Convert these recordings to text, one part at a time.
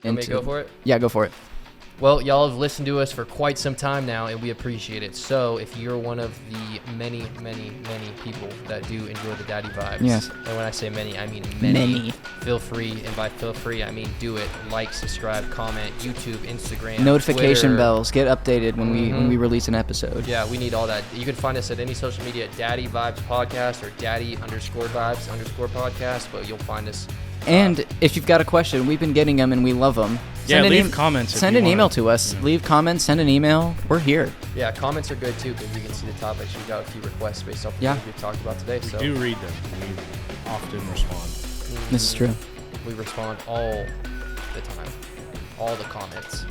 Want me to go for it? Yeah, go for it. Well, y'all have listened to us for quite some time now, and we appreciate it. So if you're one of the many, many, many people that do enjoy the daddy vibes, yes, and when I say many, I mean many, feel free, and by feel free, I mean do it. Like, subscribe, comment, YouTube, Instagram, notification Twitter. bells, get updated when we release an episode. Yeah, we need all that. You can find us at any social media at Daddy Vibes Podcast or Daddy_Vibes_podcast, but you'll find us. And if you've got a question, we've been getting them and we love them. Leave comments. Send an email to us. Yeah. Leave comments, send an email. We're here. Yeah, comments are good too because we can see the topics. We've got a few requests based off what we've talked about today. We do read them. We often respond. Mm-hmm. This is true. We respond all the time. All the comments.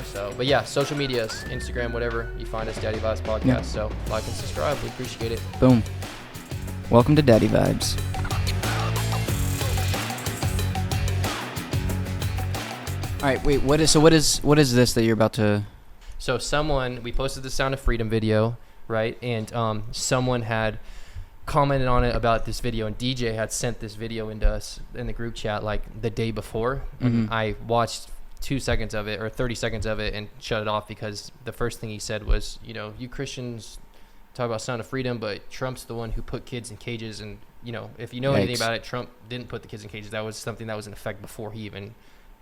So, but yeah, social medias, Instagram, whatever. You find us, Daddy Vibes Podcast. Yeah. So like and subscribe. We appreciate it. Boom. Welcome to Daddy Vibes. All right, wait. What is this that you're about to? So we posted the Sound of Freedom video, right? And someone had commented on it about this video, and DJ had sent this video into us in the group chat like the day before, and I watched 2 seconds of it or 30 seconds of it and shut it off because the first thing he said was, you Christians talk about Sound of Freedom, but Trump's the one who put kids in cages, and if you know anything about it, Trump didn't put the kids in cages. That was something that was in effect before he even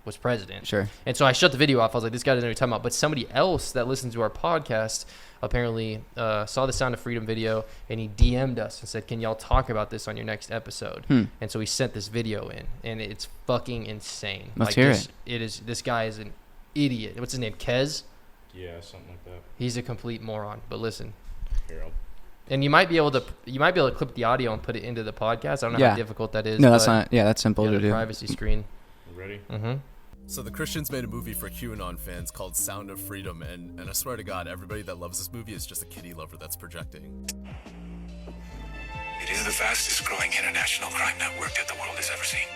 was president. Sure. And so I shut the video off. I was like, this guy doesn't know what you're talking about. But somebody else that listens to our podcast apparently saw the Sound of Freedom video, and he DM'd us and said, can y'all talk about this on your next episode? And so we sent this video in, and it's fucking insane. Let's hear it. This guy is an idiot. What's his name? Kez? Yeah, something like that. He's a complete moron. But listen. Harold. And you might be able to clip the audio and put it into the podcast. I don't know how difficult that is. No, that's not. Yeah, that's simple to do. Privacy screen. Ready? Mm-hmm. So the Christians made a movie for QAnon fans called Sound of Freedom, and I swear to God, everybody that loves this movie is just a kitty lover that's projecting. It is the fastest growing international crime network that the world has ever seen.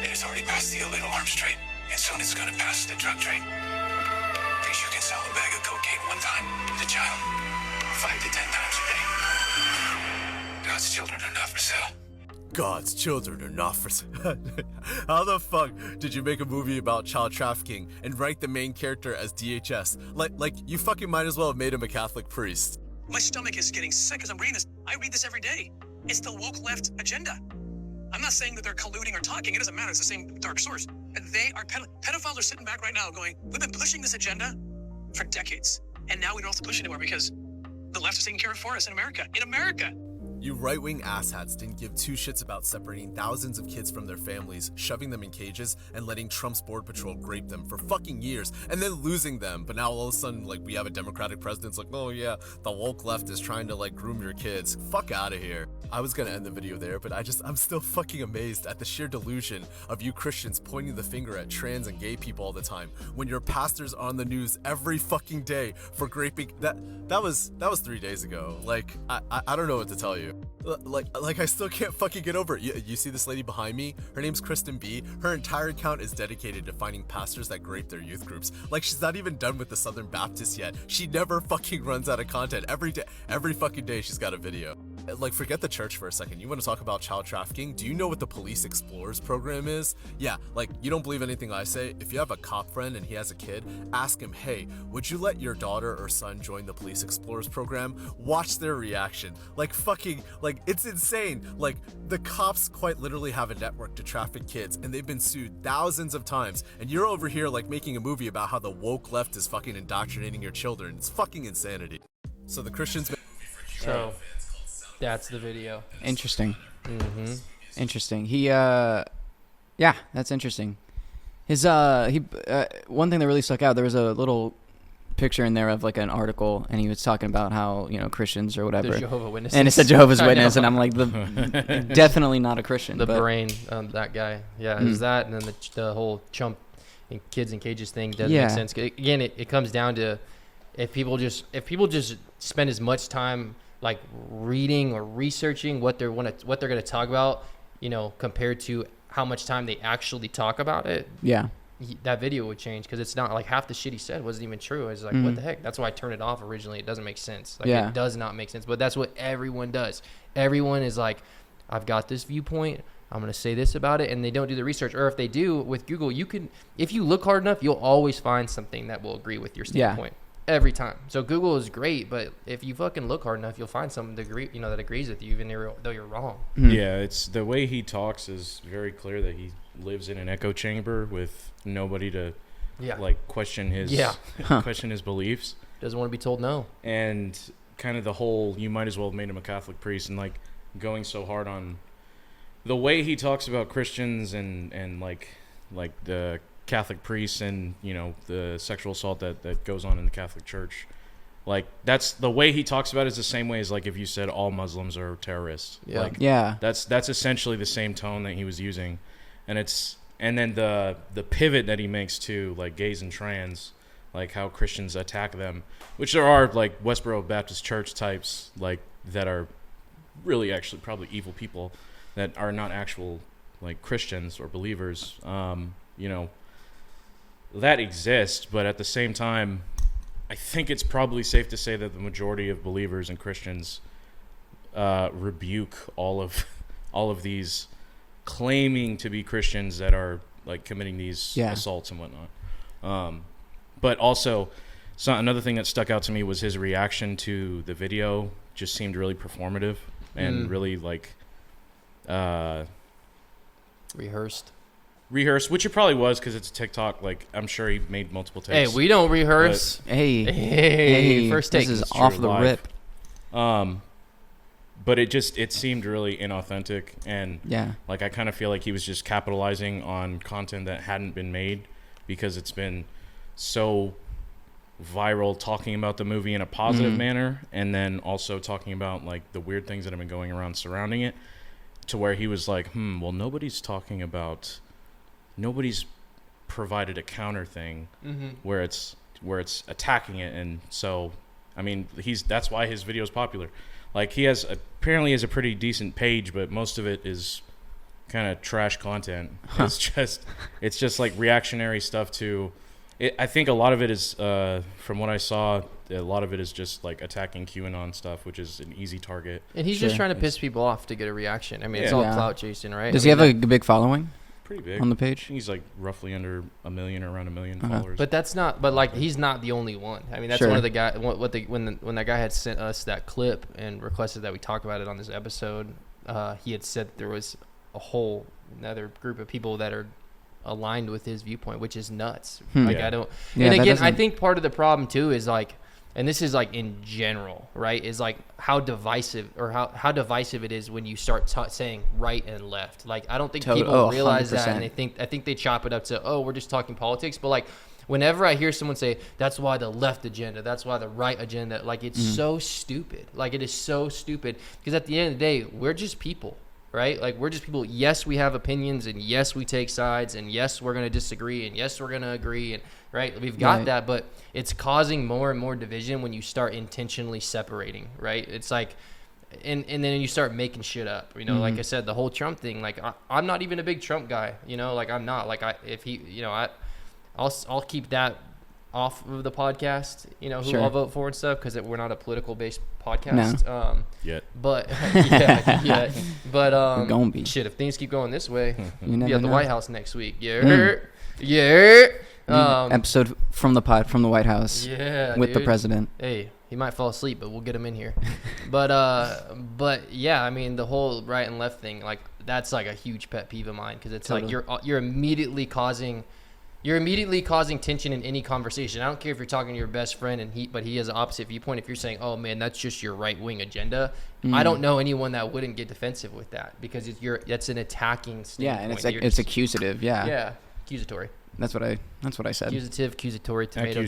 It has already passed the illegal arms trade, and soon it's going to pass the drug trade. Because you can sell a bag of cocaine one time to a child 5 to 10 times a day. God's children are not for sale. God's children are not for sale. How the fuck did you make a movie about child trafficking and write the main character as DHS? Like you fucking might as well have made him a Catholic priest. My stomach is getting sick as I'm reading this. I read this every day. It's the woke left agenda. I'm not saying that they're colluding or talking. It doesn't matter. It's the same dark source. They are pedophiles are sitting back right now going, we've been pushing this agenda for decades. And now we don't have to push anymore because the left is taking care of it for us in America. In America. You right-wing asshats didn't give two shits about separating thousands of kids from their families, shoving them in cages, and letting Trump's Border Patrol grape them for fucking years, and then losing them. But now all of a sudden, we have a Democratic president. It's like, oh yeah, the woke left is trying to, groom your kids. Fuck out of here. I was gonna end the video there, but I'm still fucking amazed at the sheer delusion of you Christians pointing the finger at trans and gay people all the time, when your pastors are on the news every fucking day for graping. That was 3 days ago. I don't know what to tell you. I still can't fucking get over it. You see this lady behind me? Her name's Kristen B. Her entire account is dedicated to finding pastors that grape their youth groups. She's not even done with the Southern Baptists yet. She never fucking runs out of content. Every fucking day she's got a video. Forget the church for a second. You want to talk about child trafficking? Do you know what the Police Explorers program is? Yeah, you don't believe anything I say? If you have a cop friend and he has a kid, ask him, hey, would you let your daughter or son join the Police Explorers program? Watch their reaction. It's insane. The cops quite literally have a network to traffic kids, and they've been sued thousands of times, and you're over here making a movie about how the woke left is fucking indoctrinating your children. It's fucking insanity. So the Christians... So... That's the video. Interesting. Mm-hmm. Interesting. Yeah, that's interesting. One thing that really stuck out, there was a little picture in there of an article, and he was talking about how, Christians or whatever. The Jehovah's Witnesses. And it said Jehovah's Witness, and I'm like, definitely not a Christian. The brain, that guy. Yeah, it was that, and then the whole Trump and kids in cages thing doesn't make sense. Again, it comes down to if people just spend as much time reading or researching what they're going to talk about, compared to how much time they actually talk about it. Yeah. That video would change, because it's not half the shit he said wasn't even true. It's what the heck? That's why I turned it off originally. It doesn't make sense. It does not make sense. But that's what everyone does. Everyone is I've got this viewpoint. I'm going to say this about it, and they don't do the research. Or if they do with Google, if you look hard enough, you'll always find something that will agree with your standpoint every time. So Google is great, but if you fucking look hard enough, you'll find something that agrees with you, even though you're wrong. Yeah, it's the way he talks is very clear that he lives in an echo chamber with nobody to question his question his beliefs. Doesn't want to be told no. And kind of the whole, you might as well have made him a Catholic priest, and like going so hard on the way he talks about Christians and like the Catholic priests and, you know, the sexual assault that goes on in the Catholic Church. Like, that's the way he talks about it is the same way as like if you said all Muslims are terrorists. Yeah. Like, that's essentially the same tone that he was using. And then the pivot that he makes to like gays and trans, like how Christians attack them, which there are like Westboro Baptist Church types like that are really actually probably evil people that are not actual like Christians or believers. You know, that exists, but at the same time, I think it's probably safe to say that the majority of believers and Christians rebuke all of these claiming to be Christians that are like committing these assaults and whatnot. But also, another thing that stuck out to me was his reaction to the video. Just seemed really performative and really like rehearsed, which it probably was because it's TikTok. Like, I'm sure he made multiple takes. Hey, we don't rehearse. Hey, first take. This is off the rip. But it seemed really inauthentic, and like I kind of feel like he was just capitalizing on content that hadn't been made because it's been so viral, talking about the movie in a positive manner, and then also talking about like the weird things that have been going around surrounding it, to where he was like, well, nobody's provided a counter thing where it's attacking it. And so, I mean, that's why his video is popular. Like, he apparently has a pretty decent page, but most of it is kind of trash content. It's just like reactionary stuff to it. I think a lot of it is, from what I saw, a lot of it is just like attacking QAnon stuff, which is an easy target. And he's just trying to piss people off to get a reaction. I mean, it's all clout chasing, right? Does he have a big following? Pretty big on the page. He's like roughly under 1 million, or around 1 million followers. But that's not. But like, he's not the only one. I mean, that's one of the guys. When that guy had sent us that clip and requested that we talk about it on this episode, he had said there was another group of people that are aligned with his viewpoint, which is nuts. Like, I don't. And again, I think part of the problem too is like, and this is like in general, right, is like how divisive it is when you start saying right and left. Like, I don't think people realize 100%. That, and I think they chop it up to, we're just talking politics. But like, whenever I hear someone say that's why the left agenda, that's why the right agenda, like, it's so stupid. Like, it is so stupid, because at the end of the day, we're just people. Right? Like, we're just people. Yes, we have opinions, and yes, we take sides, and yes, we're going to disagree, and yes, we're going to agree, and right? We've got that, but it's causing more and more division when you start intentionally separating, right? It's like, and then you start making shit up, you know, like I said, the whole Trump thing, like, I'm not even a big Trump guy, you know, like, I'm not, like, I'll keep that off of the podcast, you know, who I'll vote for and stuff, because we're not a political based podcast. Yet. But but gonna be. Shit, if things keep going this way, you be at the know. White House next week. Episode from the White House. With the president. Hey, he might fall asleep, but we'll get him in here. but yeah, I mean, the whole right and left thing, like, that's like a huge pet peeve of mine, because it's like you're immediately causing tension in any conversation. I don't care if you're talking to your best friend but he has an opposite viewpoint. If you're saying, oh man, that's just your right wing agenda, I don't know anyone that wouldn't get defensive with that, because that's an attacking standpoint. Yeah, and it's like it's accusative. Yeah, accusatory. That's what I said. Accusatory, tomato,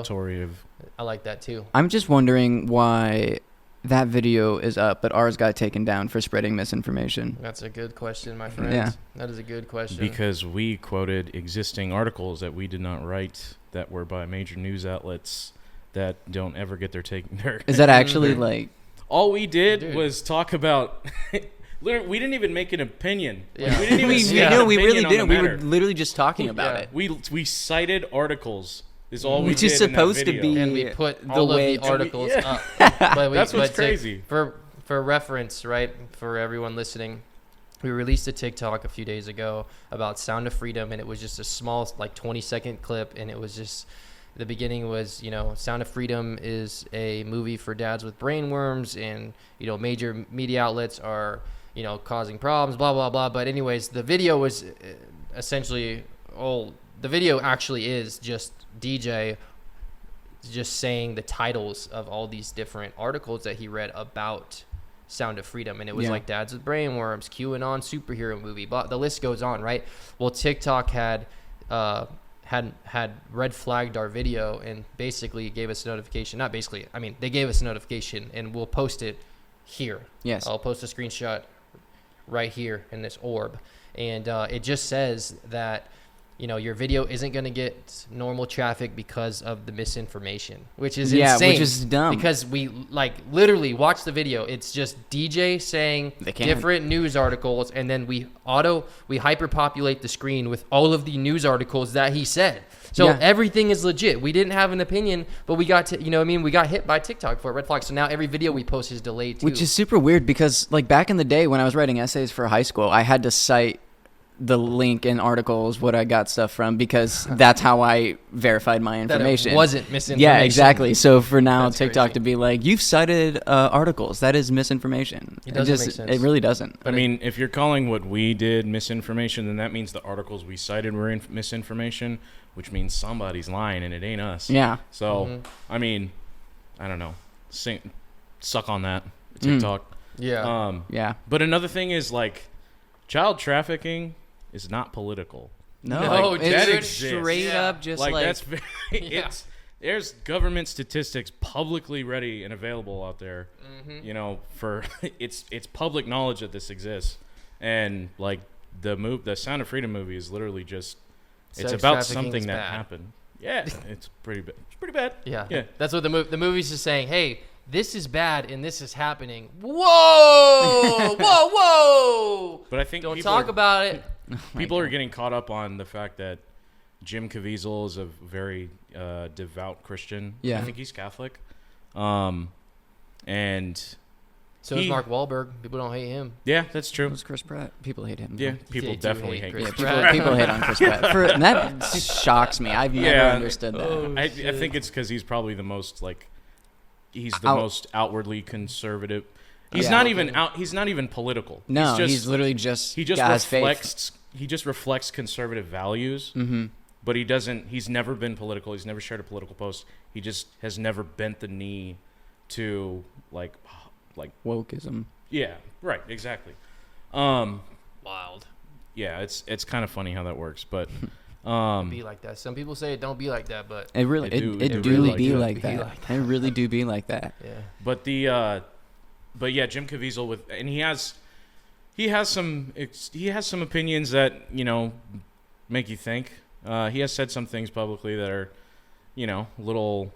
tomato. I like that too. I'm just wondering why that video is up, but ours got taken down for spreading misinformation. That's a good question, my friend. Yeah. That is a good question. Because we quoted existing articles that we did not write, that were by major news outlets that don't ever get their take. Is that actually like... All we did was talk about... Literally, we didn't even make an opinion. Yeah. Like, we didn't even we really didn't. We were literally just talking about it. We cited articles. Is all we Which did is supposed to in that be... video. And we put all of the articles up. That's what's crazy. For reference, right, for everyone listening, we released a TikTok a few days ago about Sound of Freedom, and it was just a small, like 20-second clip, and it was just, the beginning was, Sound of Freedom is a movie for dads with brain worms, and, major media outlets are, causing problems, blah, blah, blah. But anyways, the video was essentially, the video actually is just DJ just saying the titles of all these different articles that he read about Sound of Freedom, and it was like dads with brain worms, QAnon superhero movie, but the list goes on, right? Well, TikTok had red flagged our video and basically gave us a notification. Not basically, I mean, they gave us a notification, and we'll post it here. Yes. I'll post a screenshot right here in this orb, and it just says that your video isn't going to get normal traffic because of the misinformation, which is insane. Which is dumb. Because we literally watch the video. It's just DJ saying different news articles, and then we hyperpopulate the screen with all of the news articles that he said. So everything is legit. We didn't have an opinion, but we got to, we got hit by TikTok for a red flag. So now every video we post is delayed too. Which is super weird because back in the day when I was writing essays for high school, I had to cite the link in articles what I got stuff from because that's how I verified my information. That it wasn't misinformation. Yeah, exactly. So for now That's TikTok crazy. to be like, you've cited articles, that is misinformation. It doesn't make sense. It really doesn't. I mean, if you're calling what we did misinformation, then that means the articles we cited were misinformation, which means somebody's lying and it ain't us. Yeah. So, I mean, I don't know. Suck on that, TikTok. Yeah. Yeah. But another thing is child trafficking is not political. No, it's that dude, exists. straight up just that's very, there's government statistics publicly ready and available out there. For it's public knowledge that this exists, and the Sound of Freedom movie is literally just it's about something that happened. Yeah, it's pretty bad. It's pretty bad. Yeah. That's what the movie's just saying. Hey, this is bad and this is happening. Whoa, whoa. But I think don't talk about it. People are getting caught up on the fact that Jim Caviezel is a very devout Christian. Yeah. I think he's Catholic. And so is Mark Wahlberg. People don't hate him. Yeah, that's true. Who's Chris Pratt? People hate him. Yeah, people They do definitely hate hate Chris Chris Pratt. People hate on Chris Pratt. And that shocks me. I've never understood that. I think it's because he's probably the most he's the most outwardly conservative. He's not even He's not even political. No, he's literally just reflects. He just reflects conservative values. Mm-hmm. But he doesn't. He's never been political. He's never shared a political post. He just has never bent the knee to wokeism. Yeah. Right. Exactly. Wild. Yeah. It's kind of funny how that works, but. Be like that. Some people say it don't be like that, but It really It do really be do like that. It really do be like that. yeah. But but yeah, Jim Caviezel and he has some opinions that make you think. He has said some things publicly that are, little.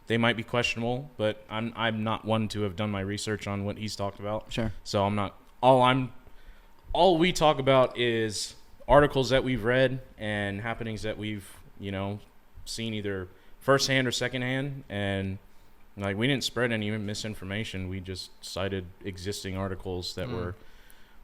They might be questionable, but I'm not one to have done my research on what he's talked about. Sure. So I'm not. All we talk about is articles that we've read and happenings that we've seen either firsthand or secondhand, and we didn't spread any misinformation. We just cited existing articles that were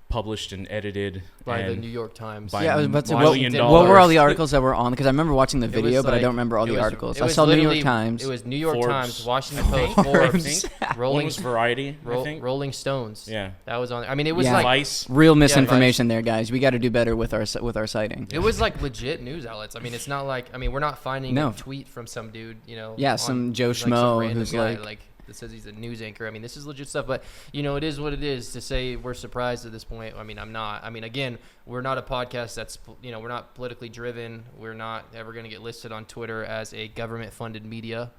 published and edited By the New York Times. Yeah, I was about to $1 what were all the articles that were on? Because I remember watching the video, but I don't remember all it the was- articles. it I was saw New York literally- Times. It was New York Forbes. Times, Washington Post, I Forbes, think. One Rolling was Variety, I think. Rolling Stones. Yeah. That was on. I mean, it was Yeah. like Vice. Real misinformation there, guys. We got to do better with our citing. it was like legit news outlets. I mean, it's not like we're not finding No. a tweet from some dude, Yeah, some Joe some Schmo random who's guy, like- that says he's a news anchor. I mean, this is legit stuff, but it is what it is. To say we're surprised at this point, I mean, I'm not. I mean, again, we're not a podcast that's we're not politically driven. We're not ever going to get listed on Twitter as a government-funded media.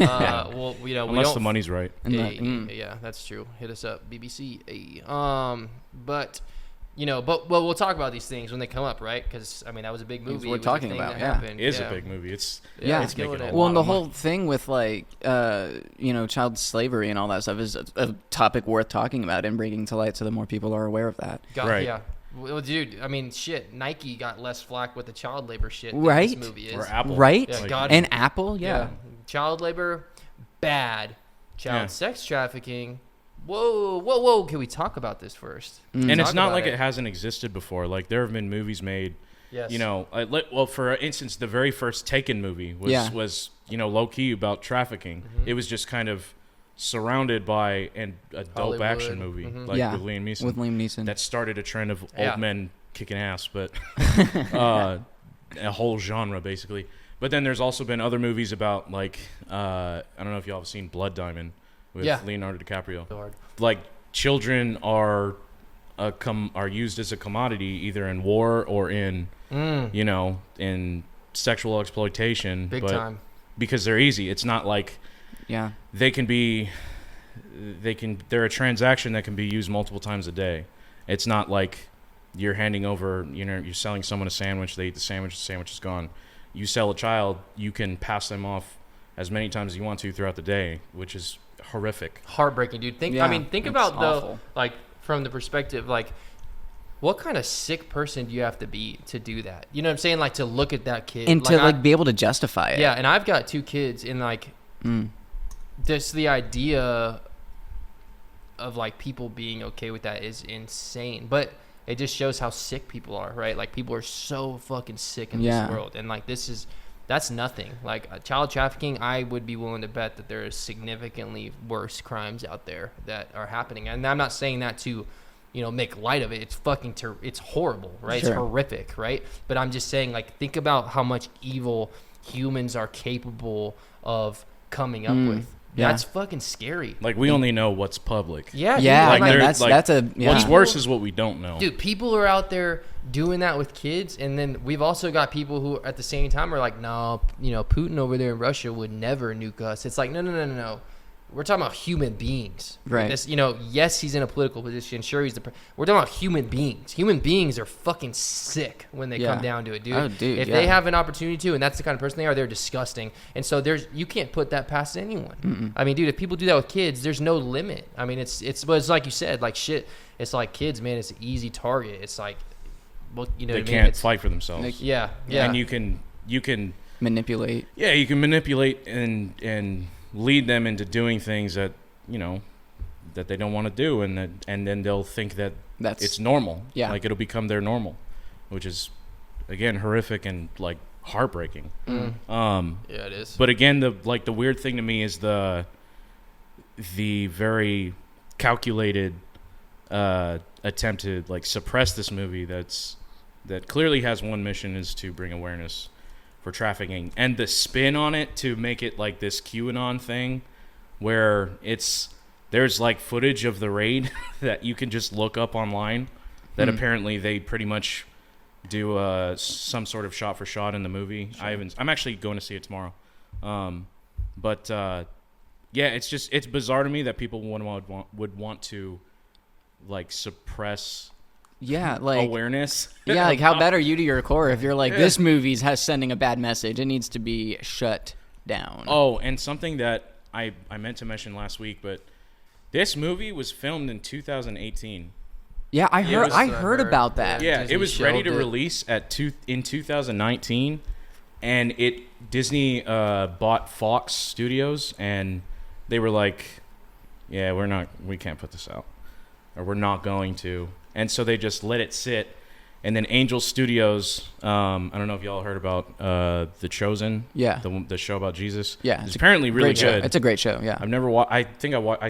Well, we Unless don't. the money's right. Yeah, that's true. Hit us up, BBC. But but we'll talk about these things when they come up, right? Because that was a big movie. we're It was a talking thing about, that yeah. happened. It is Yeah. a big movie. It's Yeah. making a Well, lot and the of whole money. thing with child slavery and all that stuff is a topic worth talking about and bringing to light so that more people are aware of that. Right. Yeah. Well, dude, I mean, shit. Nike got less flack with the child labor shit Right? than this movie is. Or Apple. Right? Yeah, God- And Apple, yeah. Child labor, bad. Child Yeah. sex trafficking, Whoa. Can we talk about this first? And it's Talk not about like it hasn't existed before. Like, there have been movies made, you know, well, for instance, the very first Taken movie was you know, low-key about trafficking. It was just kind of surrounded by a dope Hollywood. action movie, like with Liam Neeson. With Liam Neeson. That started a trend of old men kicking ass, but a whole genre, basically. But then there's also been other movies about, like, I don't know if y'all have seen Blood Diamond with Leonardo DiCaprio. Like, children are used as a commodity either in war or in, you know, in sexual exploitation. Big time. Because they're easy. It's not like they're a transaction that can be used multiple times a day. It's not like you're handing over, you know, you're selling someone a sandwich, they eat the sandwich is gone. You sell a child, you can pass them off as many times as you want to throughout the day, which is horrific. Heartbreaking, dude. Think about though, like, from the perspective, like, what kind of sick person do you have to be to do that? You know what I'm saying? Like, to look at that kid and to be able to justify it. Yeah, and I've got 2 kids, and like, just the idea of, like, people being okay with that is insane. But it just shows how sick people are, right? Like, people are so fucking sick in this world, and like, that's nothing. Like, child trafficking, I would be willing to bet that there is significantly worse crimes out there that are happening. And I'm not saying that to, you know, make light of it. It's fucking it's horrible, right? Sure. It's horrific, right? But I'm just saying, like, think about how much evil humans are capable of coming up with. That's fucking scary. Like, we only know what's public. Yeah. Like, that's what's worse is what we don't know. Dude, people are out there doing that with kids, and then we've also got people who at the same time are like, no, you know, Putin over there in Russia would never nuke us. It's like, no. We're talking about human beings. Right. This, you know, yes, he's in a political position. Sure, we're talking about human beings. Human beings are fucking sick when they come down to it, dude. Oh, dude, if they have an opportunity to, and that's the kind of person they are, they're disgusting. And so you can't put that past anyone. Mm-mm. I mean, dude, if people do that with kids, there's no limit. I mean, it's like you said, like, shit. It's like kids, man. It's an easy target. It's like, well, you know, they what I mean? can't fight for themselves. Yeah. And you can manipulate. Yeah, you can manipulate and lead them into doing things that, you know, that they don't want to do, and then they'll think that it's normal. Yeah. Like, it'll become their normal, which is, again, horrific and, like, heartbreaking. Yeah, it is. But again, the weird thing to me is the very calculated attempt to, like, suppress this movie that clearly has one mission, is to bring awareness for trafficking, and the spin on it to make it like this QAnon thing where there's like footage of the raid that you can just look up online that apparently they pretty much do some sort of shot for shot in the movie. Sure. I'm actually going to see it tomorrow. But it's bizarre to me that people would want to, like, suppress awareness. Yeah, like, how bad are you to your core if you're like, this movie's sending a bad message, it needs to be shut down. Oh, and something that I meant to mention last week, but this movie was filmed in 2018. Yeah, I heard about that. Yeah, Disney it was ready to shelved it. release in 2019, and Disney bought Fox Studios, and they were like, yeah, we can't put this out, or we're not going to. And so they just let it sit. And then Angel Studios, I don't know if y'all heard about The Chosen. Yeah. The show about Jesus. Yeah. It's apparently really good. Show. It's a great show, yeah. I've never I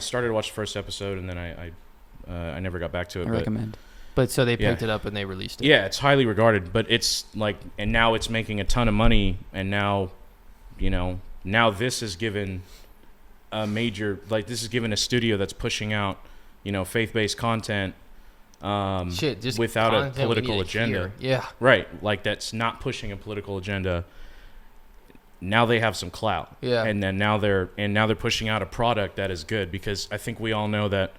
started to watch the first episode, and then I never got back to it. I recommend. But so they picked it up and they released it. Yeah, it's highly regarded, but it's like, and now it's making a ton of money, and now, you know, this is given this is given a studio that's pushing out, you know, faith-based content. Just without a political agenda. Yeah. Right. Like, that's not pushing a political agenda. Now they have some clout. Yeah. And then now they're pushing out a product that is good, because I think we all know that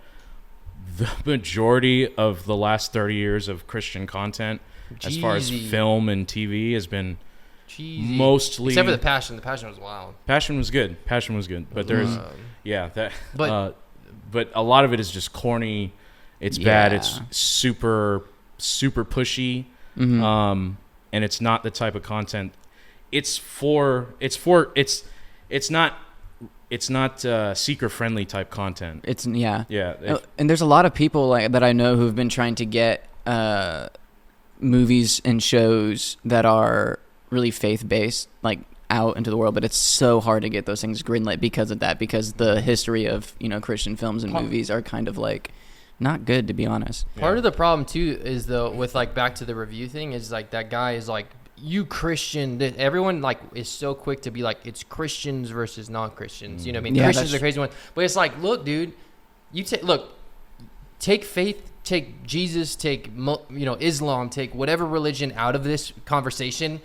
the majority of the last 30 years of Christian content, as far as film and TV, has been mostly, except for the Passion. The Passion was wild. Passion was good. But there's but a lot of it is just corny. It's bad. It's super, super pushy. And it's not the type of content. It's not it's not seeker friendly type content. It's yeah. Yeah. And there's a lot of people like that I know who've been trying to get movies and shows that are really faith-based like out into the world, but it's so hard to get those things greenlit because of that, because the history of, you know, Christian films and movies are kind of like not good, to be honest. Part of the problem too is though with like back to the review thing is like that guy is like, you Christian, that everyone like is so quick to be like, it's Christians versus non-Christians. You know what I mean? Yeah, Christians are crazy ones, but it's like, look, dude, take faith, take Jesus, take Islam, take whatever religion out of this conversation.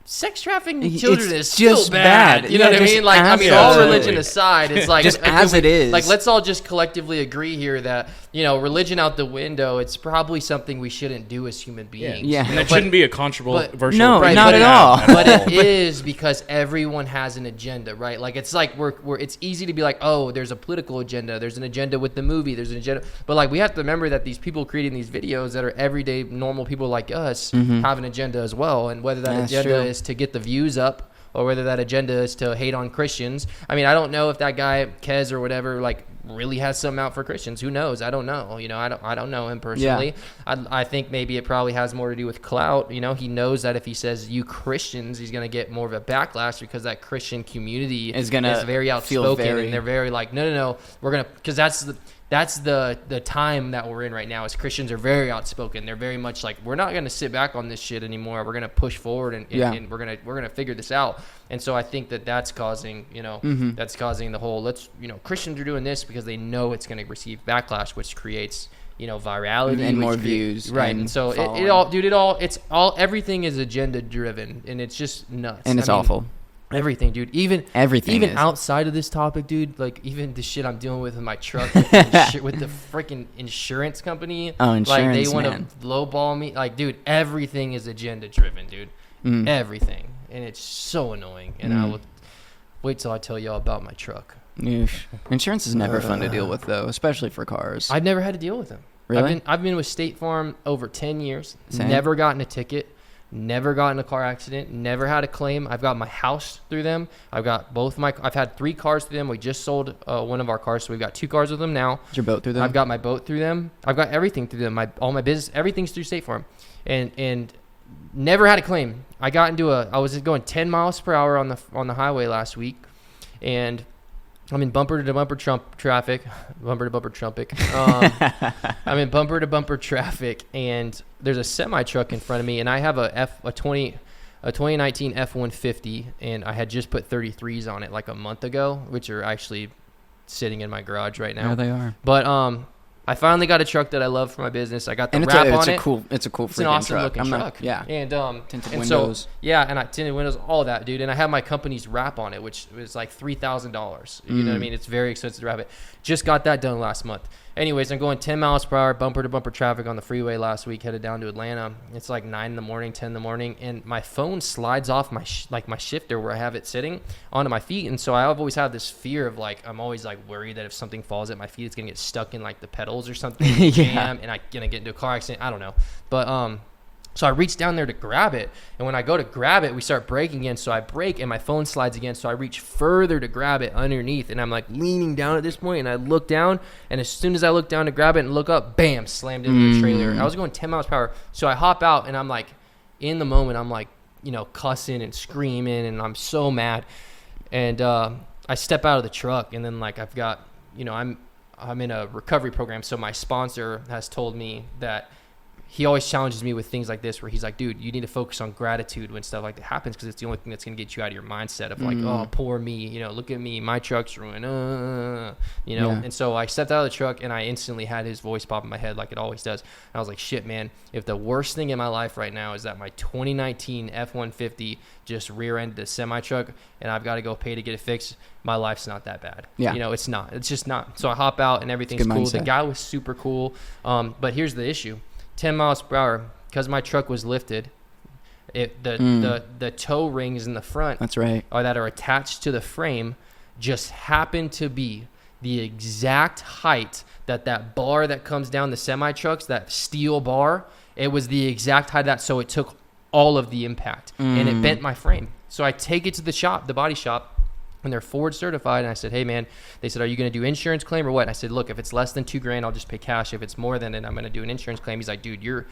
Sex trafficking children is just still bad. You know what I mean? Like, I mean, all religion aside, it's like just as it is. Like, let's all just collectively agree here that, you know, religion out the window. It's probably something we shouldn't do as human beings. Yeah. And that shouldn't be a controversial. No, opinion. not at all. But it is, because everyone has an agenda, right? Like, it's like it's easy to be like, oh, there's a political agenda. There's an agenda with the movie. There's an agenda. But like, we have to remember that these people creating these videos that are everyday normal people like us have an agenda as well. And whether that agenda is to get the views up or whether that agenda is to hate on Christians. I mean, I don't know if that guy Kez or whatever like really has something out for Christians. Who knows? I don't know. You know, I don't know him personally. Yeah. I think maybe it probably has more to do with clout. You know, he knows that if he says you Christians, he's going to get more of a backlash because that Christian community is very outspoken and they're very like, no, we're going to, because that's the time that we're in right now. Is Christians are very outspoken. They're very much like, we're not going to sit back on this shit anymore. We're going to push forward and we're going to figure this out. And so I think that's causing, you know, that's causing the whole, Christians are doing this because they know it's going to receive backlash, which creates, you know, virality and more views. Right. And so everything is agenda driven, and it's just nuts. And it's awful. Everything, dude. Even outside of this topic, dude. Like even the shit I'm dealing with in my truck, with the freaking insurance company. Oh, insurance, like they want to lowball me. Like, dude, everything is agenda driven, dude. Everything, and it's so annoying. And I will wait till I tell y'all about my truck. Insurance is never fun to deal with, though, especially for cars. I've never had to deal with them. Really? I've been with State Farm over 10 years. Same. Never gotten a ticket. Never gotten a car accident. Never had a claim. I've got my house through them. I've had 3 cars through them. We just sold one of our cars, so we've got 2 cars with them now. Is your boat through them? I've got my boat through them. I've got everything through them. All my business, everything's through State Farm, and never had a claim. I was going 10 miles per hour on the highway last week, and I'm in bumper to bumper traffic. I'm in bumper to bumper traffic, and there's a semi truck in front of me, and I have a 2019 F-150, and I had just put 33s on it like a month ago, which are actually sitting in my garage right now. Yeah, they are. But I finally got a truck that I love for my business. I got the wrap on it. It's a cool freaking truck. It's an awesome looking truck. Yeah. And tinted and windows. So, yeah, and tinted windows, all that, dude. And I have my company's wrap on it, which was like $3,000. You know what I mean? It's very expensive to wrap it. Just got that done last month. Anyways, I'm going 10 miles per hour, bumper to bumper traffic on the freeway last week, headed down to Atlanta. It's like 9 in the morning, 10 in the morning, and my phone slides off my shifter where I have it sitting onto my feet. And so I've always had this fear of like, I'm always like worried that if something falls at my feet, it's gonna get stuck in like the pedals or something, jam, and I'm gonna get into a car accident. I don't know, but so I reach down there to grab it, and when I go to grab it, we start braking again. So I brake, and my phone slides again. So I reach further to grab it underneath, and I'm like leaning down at this point, and I look down, and as soon as I look down to grab it and look up, bam, slammed into the trailer. I was going 10 miles per hour, so I hop out, and I'm like, in the moment, I'm like, you know, cussing and screaming, and I'm so mad, and I step out of the truck, and then like I've got, you know, I'm in a recovery program, so my sponsor has told me that. He always challenges me with things like this where he's like, dude, you need to focus on gratitude when stuff like that happens, because it's the only thing that's going to get you out of your mindset of like, oh, poor me, you know, look at me, my truck's ruined, you know. And so I stepped out of the truck, and I instantly had his voice pop in my head like it always does. And I was like, shit, man, if the worst thing in my life right now is that my 2019 F-150 just rear-ended a semi-truck and I've got to go pay to get it fixed, my life's not that bad. You know, it's not. It's just not. So I hop out, and everything's cool. Mindset. The guy was super cool. But here's the issue. 10 miles per hour, because my truck was lifted, the tow rings in the front that are attached to the frame just happen to be the exact height that bar that comes down the semi trucks, that steel bar, it was the exact height of that, so it took all of the impact and it bent my frame. So I take it to the body shop, when they're Ford certified. And I said, hey man, they said, are you going to do insurance claim or what? And I said, look, if it's less than $2,000, I'll just pay cash. If it's more than it, I'm going to do an insurance claim. He's like, dude, you're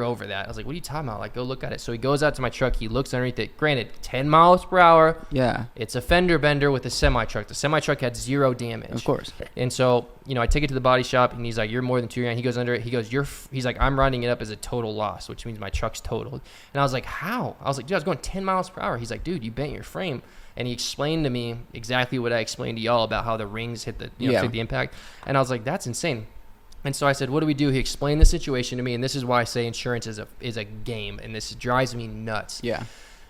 over that. I was like, what are you talking about? Like, go look at it. So he goes out to my truck. He looks underneath it. Granted, 10 miles per hour. Yeah. It's a fender bender with a semi truck. The semi truck had 0 damage. Of course. And so, I take it to the body shop and he's like, you're more than $2,000. He goes under it. He goes, he's like, I'm writing it up as a total loss, which means my truck's totaled. And I was like, how? I was like, dude, I was going 10 miles per hour. He's like, dude, you bent your frame. And he explained to me exactly what I explained to y'all about how the rings hit the, take the impact. And I was like, that's insane. And so I said, what do we do? He explained the situation to me. And this is why I say insurance is a game. And this drives me nuts. Yeah.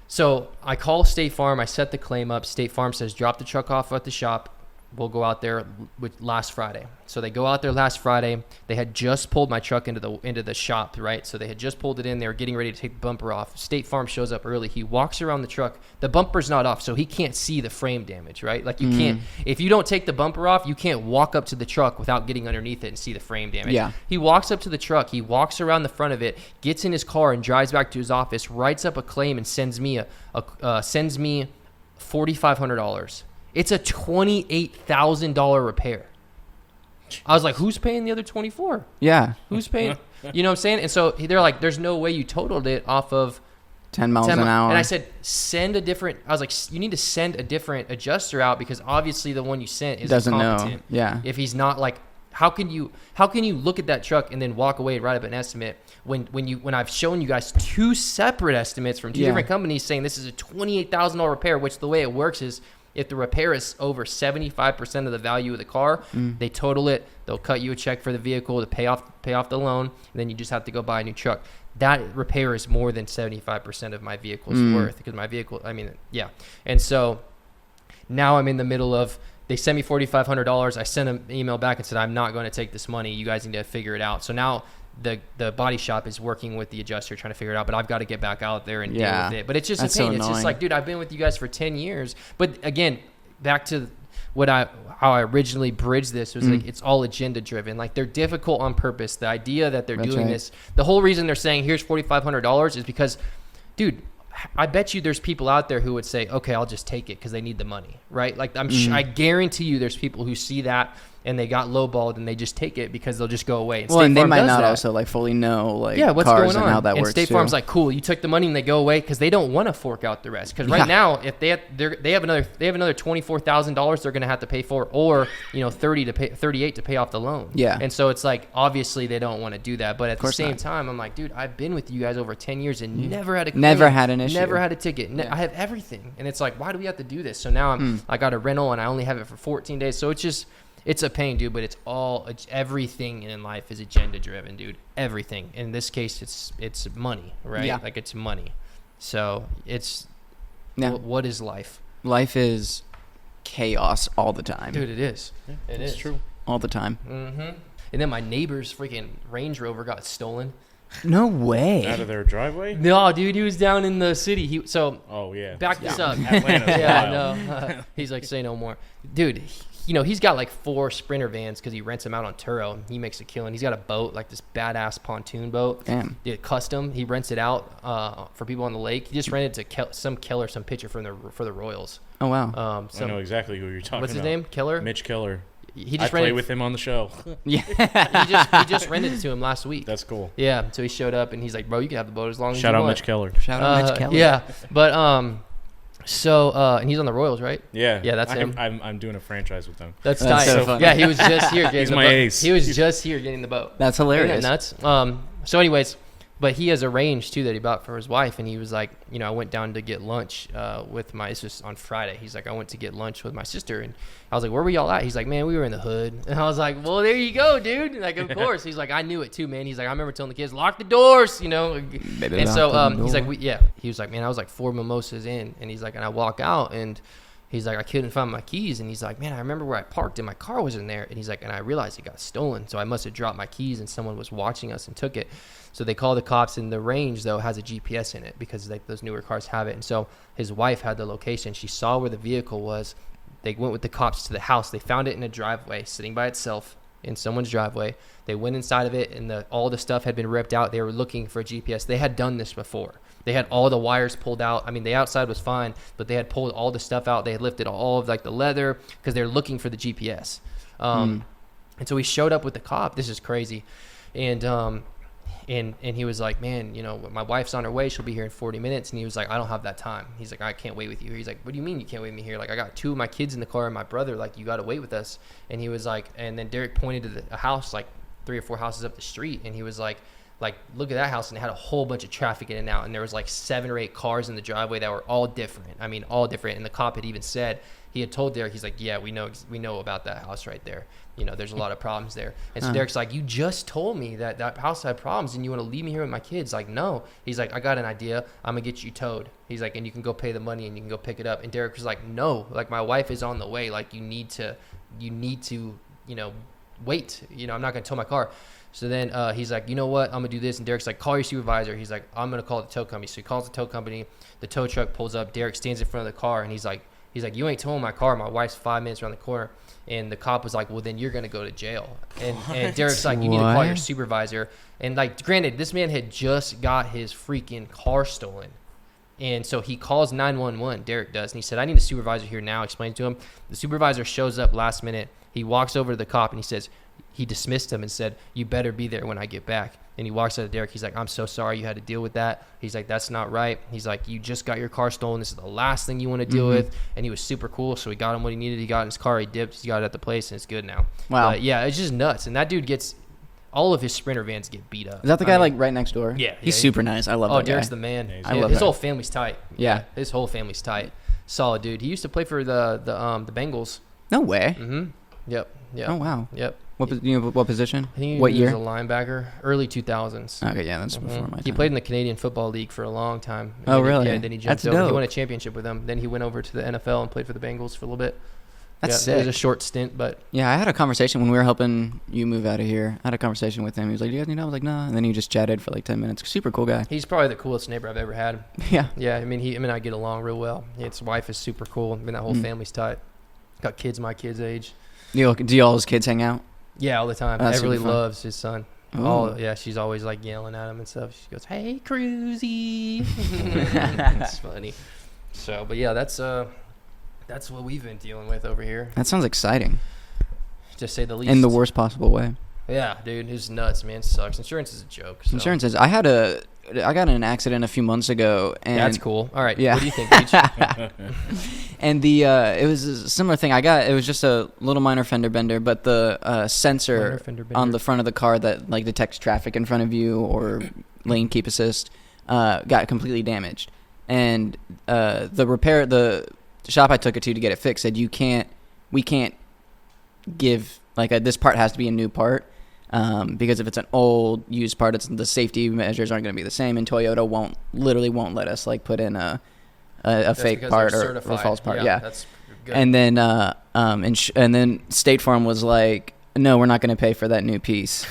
So I call State Farm. I set the claim up. State Farm says, drop the truck off at the shop. We'll go out there with last Friday. So they go out there last Friday. They had just pulled my truck into the shop, right? So they had just pulled it in. They were getting ready to take the bumper off. State Farm shows up early. He walks around the truck. The bumper's not off, so he can't see the frame damage, right? Like you can't, if you don't take the bumper off, you can't walk up to the truck without getting underneath it and see the frame damage. Yeah. He walks up to the truck. He walks around the front of it, gets in his car and drives back to his office, writes up a claim and sends me $4,500. It's a $28,000 repair. I was like, who's paying the other 24? Yeah. Who's paying? You know what I'm saying? And so they're like, there's no way you totaled it off of 10 miles an hour. And I said, I was like, you need to send a different adjuster out because obviously the one you sent is doesn't incompetent. know. Yeah. If he's not like, how can you look at that truck and then walk away and write up an estimate when I've shown you guys 2 separate estimates from 2 different companies saying this is a $28,000 repair, which the way it works is if the repair is over 75% of the value of the car, they total it. They'll cut you a check for the vehicle to pay off the loan, and then you just have to go buy a new truck. That repair is more than 75% of my vehicle's worth because my vehicle, And so now I'm in the middle of, they sent me $4,500. I sent an email back and said, I'm not going to take this money. You guys need to figure it out. So now the body shop is working with the adjuster trying to figure it out, but I've got to get back out there and deal with it. But it's just a pain. So it's just like, dude, I've been with you guys for 10 years. But again, back to how I originally bridged this was like, it's all agenda driven. Like they're difficult on purpose. The idea that they're doing this, the whole reason they're saying here's $4,500 is because, dude, I bet you there's people out there who would say, okay, I'll just take it because they need the money, right? Like I guarantee you there's people who see that and they got lowballed and they just take it because they'll just go away. And and they might not also like fully know what's cars going on and how that and works. State Farm's like, cool, you took the money and they go away because they don't want to fork out the rest. Because right now, if they have another $24,000 they're going to have to pay for, or $38 to pay off the loan. Yeah. And so it's like obviously they don't want to do that, but at the same time, I'm like, dude, I've been with you guys over 10 years and never had a claim, never had an issue, never had a ticket. I have everything, and it's like, why do we have to do this? So now I got a rental and I only have it for 14 days. So it's just. It's a pain, dude, but everything in life is agenda driven, dude. Everything. In this case, it's money, right? Yeah. Like it's money. So it's what is life? Life is chaos all the time. Dude, it is. Yeah, it's true. All the time. Mm-hmm. And then my neighbor's freaking Range Rover got stolen. No way. Out of their driveway? No, dude, he was down in the city. Oh, yeah. Back this up. Atlanta's no. He's like, say no more. Dude, he's got like 4 Sprinter vans because he rents them out on Turo. He makes a killing. He's got a boat, like this badass pontoon boat. Damn. Custom. He rents it out for people on the lake. He just rented to some pitcher for the Royals. Oh, wow. I know exactly who you're talking about. What's his name? Killer? Mitch Killer. He just played with him on the show. Yeah. he just rented it to him last week. That's cool. Yeah. So he showed up and he's like, bro, you can have the boat as long as you want. Shout out Mitch Keller. Yeah. But so and he's on the Royals, right? Yeah. Yeah, that's him. I'm doing a franchise with them. That's tight. So funny. Yeah, he was just here getting he's the my boat. ace. He was just here getting the boat. That's hilarious. Isn't that nuts? So anyways, but he has a range too that he bought for his wife, and he was like, I went down to get lunch with it's just on Friday. He's like, I went to get lunch with my sister, and I was like, where were y'all at? He's like, man, we were in the hood. And I was like, well, there you go, dude. Like, of course. He's like, I knew it too, man. He's like, I remember telling the kids, lock the doors, And so he's like, he was like, man, I was like 4 mimosas in, and he's like, and I walk out, and he's like, I couldn't find my keys, and he's like, man, I remember where I parked, and my car was in there, and he's like, and I realized it got stolen, so I must have dropped my keys, and someone was watching us and took it. So they called the cops, and the Range, though, has a GPS in it because those newer cars have it. And so his wife had the location. She saw where the vehicle was. They went with the cops to the house. They found it in a driveway, sitting by itself in someone's driveway. They went inside of it, and all the stuff had been ripped out. They were looking for a GPS. They had done this before. They had all the wires pulled out. I mean, the outside was fine, but they had pulled all the stuff out. They had lifted all of like the leather because they're looking for the GPS. And so we showed up with the cop. This is crazy. And he was like, man, you know, my wife's on her way. She'll be here in 40 minutes. And he was like, I don't have that time. He's like, I can't wait with you. He's like, what do you mean you can't wait with me here? Like, I got 2 of my kids in the car and my brother. Like, you got to wait with us. And he was like, and then Derek pointed to a house like 3 or 4 houses up the street. And he was like, look at that house. And it had a whole bunch of traffic in and out. And there was like 7 or 8 cars in the driveway that were all different. I mean, all different. And the cop had even said, he had told Derek, he's like, yeah, we know about that house right there. You know, there's a lot of problems there. And so Derek's like, you just told me that house had problems and you want to leave me here with my kids. Like, no. He's like, I got an idea. I'm going to get you towed. He's like, and you can go pay the money and you can go pick it up. And Derek was like, no, like my wife is on the way. Like you need to, you know, wait. You know, I'm not going to tow my car. So then he's like, you know what? I'm going to do this. And Derek's like, call your supervisor. He's like, I'm going to call the tow company. So he calls the tow company. The tow truck pulls up. Derek stands in front of the car and he's like, you ain't towing my car. My wife's 5 minutes around the corner. And the cop was like, well, then you're going to go to jail. And Derek's like, you need to call your supervisor. And like, granted, this man had just got his freaking car stolen. And so he calls 911, Derek does. And he said, I need a supervisor here now. Explains to him. The supervisor shows up last minute. He walks over to the cop and he says, he dismissed him and said, you better be there when I get back. And he walks out of Derek. He's like, I'm so sorry you had to deal with that. He's like, that's not right. He's like, you just got your car stolen. This is the last thing you want to deal with. And he was super cool. So he got him what he needed. He got in his car. He dipped. He got it at the place and it's good now. Wow. But yeah, it's just nuts. And that dude gets, all of his Sprinter vans get beat up. Is that the guy like right next door? Yeah. He's super nice. I love that guy. Derek's the man. I love his that. whole family's tight. Yeah. His whole family's tight. Solid dude. He used to play for the Bengals. No way. Mm-hmm. Yep. Oh, wow. Yep. What position? He what was year? a linebacker, early 2000s. Okay, yeah, that's before my time. He played in the Canadian Football League for a long time. Oh, really? Yeah, then he jumped That's over. dope. He won a championship with them. Then he went over to the NFL and played for the Bengals for a little bit. That's It sick. was a short stint, but Yeah, I had a conversation when we were helping you move out of here. I had a conversation with him. He was like, do you guys need help? I was like, nah. And then he just chatted for like 10 minutes. Super cool guy. he's probably the coolest neighbor I've ever had. Yeah. Yeah, I mean, him and I get along real well. His wife is super cool. I mean, that whole family's tight. Got kids my kids' age. Do y'all's kids hang out? Yeah, all the time. That's Everly super fun. loves his son. Ooh. Oh, yeah, she's always like yelling at him and stuff. She goes, "Hey, Cruzy." It's funny. So, but yeah, that's what we've been dealing with over here, That sounds exciting. to say the least. In the worst possible way. Yeah, dude, it's nuts, man. It sucks. Insurance is a joke. So. Insurance is. I got in an accident a few months ago, and That's cool. All right. Yeah. What do you think, Peach? And it was a similar thing. It was just a little minor fender bender, but the Minor sensor fender on bender. the front of the car that like detects traffic in front of you or lane keep assist got completely damaged. And the shop I took it to get it fixed said we can't give this part has to be a new part. Because if it's an old used part, the safety measures aren't going to be the same, and Toyota won't let us put in a fake because part they're or a certified. false part. Yeah. That's good. And then and then State Farm was like, no, we're not going to pay for that new piece.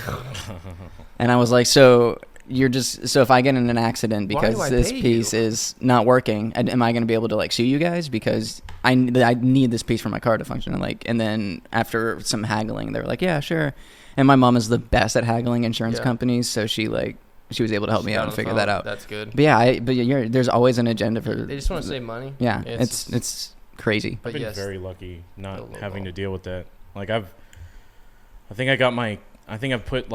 And I was like, so if I get in an accident Why do because I this pay piece you? is not working, am I going to be able to sue you guys because I need this piece for my car to function? And then after some haggling, they were like, yeah, sure. And my mom is the best at haggling insurance companies, so she was able to help me out and figure that out. That's good. But yeah, there's always an agenda for. They just want to save money. Yeah, it's crazy. But I've been yes, very lucky not Low having ball. to deal with that. Like I think I've put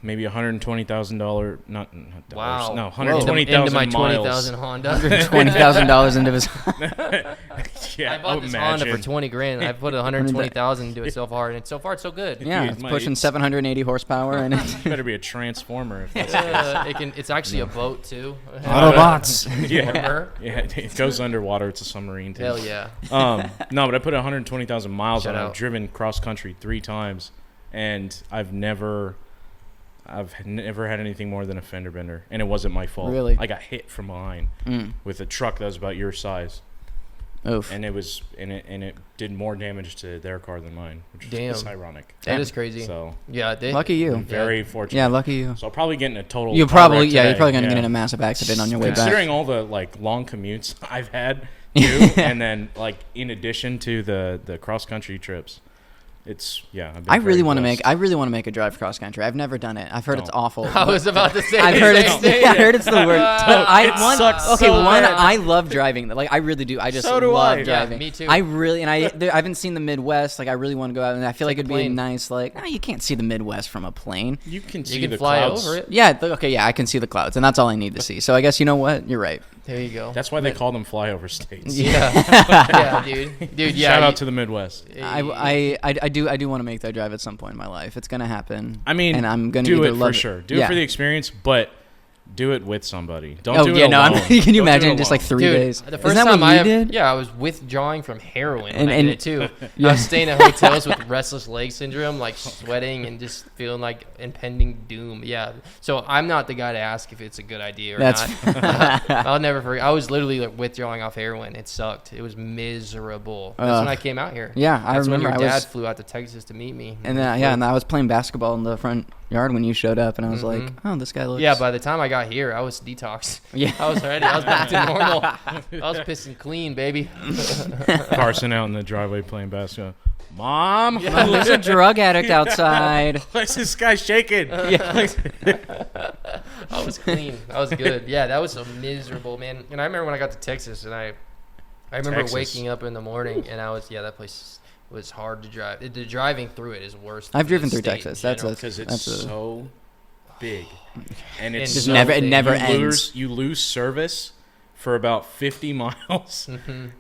maybe $120,000, not wow. dollars, no, Into 120,000 my miles. 20,000 Honda. $20,000 into his. Yeah, I bought this Honda for $20,000. I put 120,000 into it so far, and so far it's so good. Yeah, Dude, it's my- pushing 780 horsepower, and it's You better be a transformer. If that's the case. It's actually a boat too. Autobots. Yeah. Remember? Yeah, it goes underwater. It's a submarine. Too. Hell yeah. No, but I put 120,000 miles Shout on it. out. I've driven cross country 3 times, and I've never had anything more than a fender bender, and it wasn't my fault. Really? I got hit from behind with a truck that was about your size, Oof. and it did more damage to their car than mine, which Damn. is ironic. That is crazy. So Yeah. Lucky you. I'm very fortunate. Yeah, lucky you. So I'll probably get in a total. You're car probably wreck you're today. probably gonna get Yeah. in a massive accident on your way back. Considering all the long commutes I've had too, and then in addition to the cross country trips, It's I've been I really very want to blessed. make a drive cross country. I've never done it. I've heard it's Don't. awful. I was about to say. I've the heard same thing. I heard it's the worst. But It sucks so one, bad. I love driving. Like I really do. I just So do love I. driving. Yeah, me too. I really I haven't seen the Midwest. Like I really want to go out, and I feel like Take it'd a be plane. nice. Like you can't see the Midwest from a plane. You can see You can the fly clouds. over it. Yeah. Okay. Yeah. I can see the clouds, and that's all I need to see. So I guess you know what? You're right. There you go. That's why they call them flyover states. Yeah, yeah, dude. Yeah. Shout out to the Midwest. I do want to make that drive at some point in my life. It's gonna happen. I mean, and I'm gonna do either it love for sure. Do Yeah. it for the experience, but do it with somebody. Don't Oh do it yeah, no. alone. Can you Don't do imagine it just like alone. 3 Dude, days? the first Isn't that time what you I did? Yeah, I was withdrawing from heroin. And- I and- did it too. Yeah. I was staying at hotels with restless leg syndrome, like sweating and just feeling like impending doom. Yeah. So I'm not the guy to ask if it's a good idea or That's not. I'll never forget. I was literally like withdrawing off heroin. It sucked. It was miserable. That's when I came out here. Yeah, I That's remember. when I your dad was, flew out to Texas to meet me. and then and I was playing basketball in the front yard when you showed up, and I was like, oh, this guy looks. Yeah, by the time I got here, I was detoxed. Yeah. I was ready. I was back to normal. I was pissing clean, baby. Carson out in the driveway playing basketball. Mom, There's a drug addict outside. why's this guy shaking? I was clean. I was good. Yeah, that was so miserable, man. And I remember when I got to Texas, and I remember Texas. waking up in the morning, and I was that place was hard to drive. The driving through it is worse. I've than driven the through state in Texas. That's general. Because it's That's a- so big, and it's Just so never- it big. never you ends. You lose service for about 50 miles,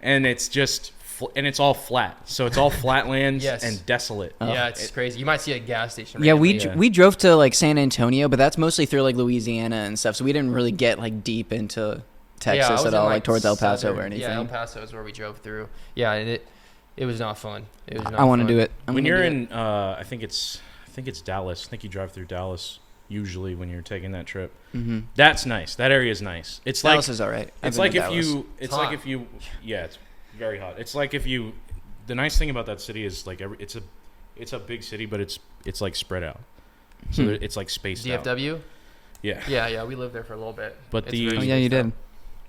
and it's just and it's all flat. So it's all flatlands Yes. and desolate. Yeah, it's crazy. You might see a gas station. Yeah, randomly. we drove to like San Antonio, but that's mostly through like Louisiana and stuff. So we didn't really get like deep into Yeah, I Texas was at in, all, like towards El Paso southern- or anything. Yeah, El Paso is where we drove through. Yeah, and it was not fun. It was not I want to fun. do it. When you're in, I think it's Dallas. I think you drive through Dallas usually when you're taking that trip. Mm-hmm. That's nice. That area is nice. It's Dallas like is all right. I've it's been like to if Dallas. you. It's like hot. if you. Yeah, it's very hot. It's like if you. The nice thing about that city is like it's a big city, but it's like spread out. So it's like spaced out. DFW. Yeah. Yeah, we lived there for a little bit. But It's the- very Oh yeah, you spaced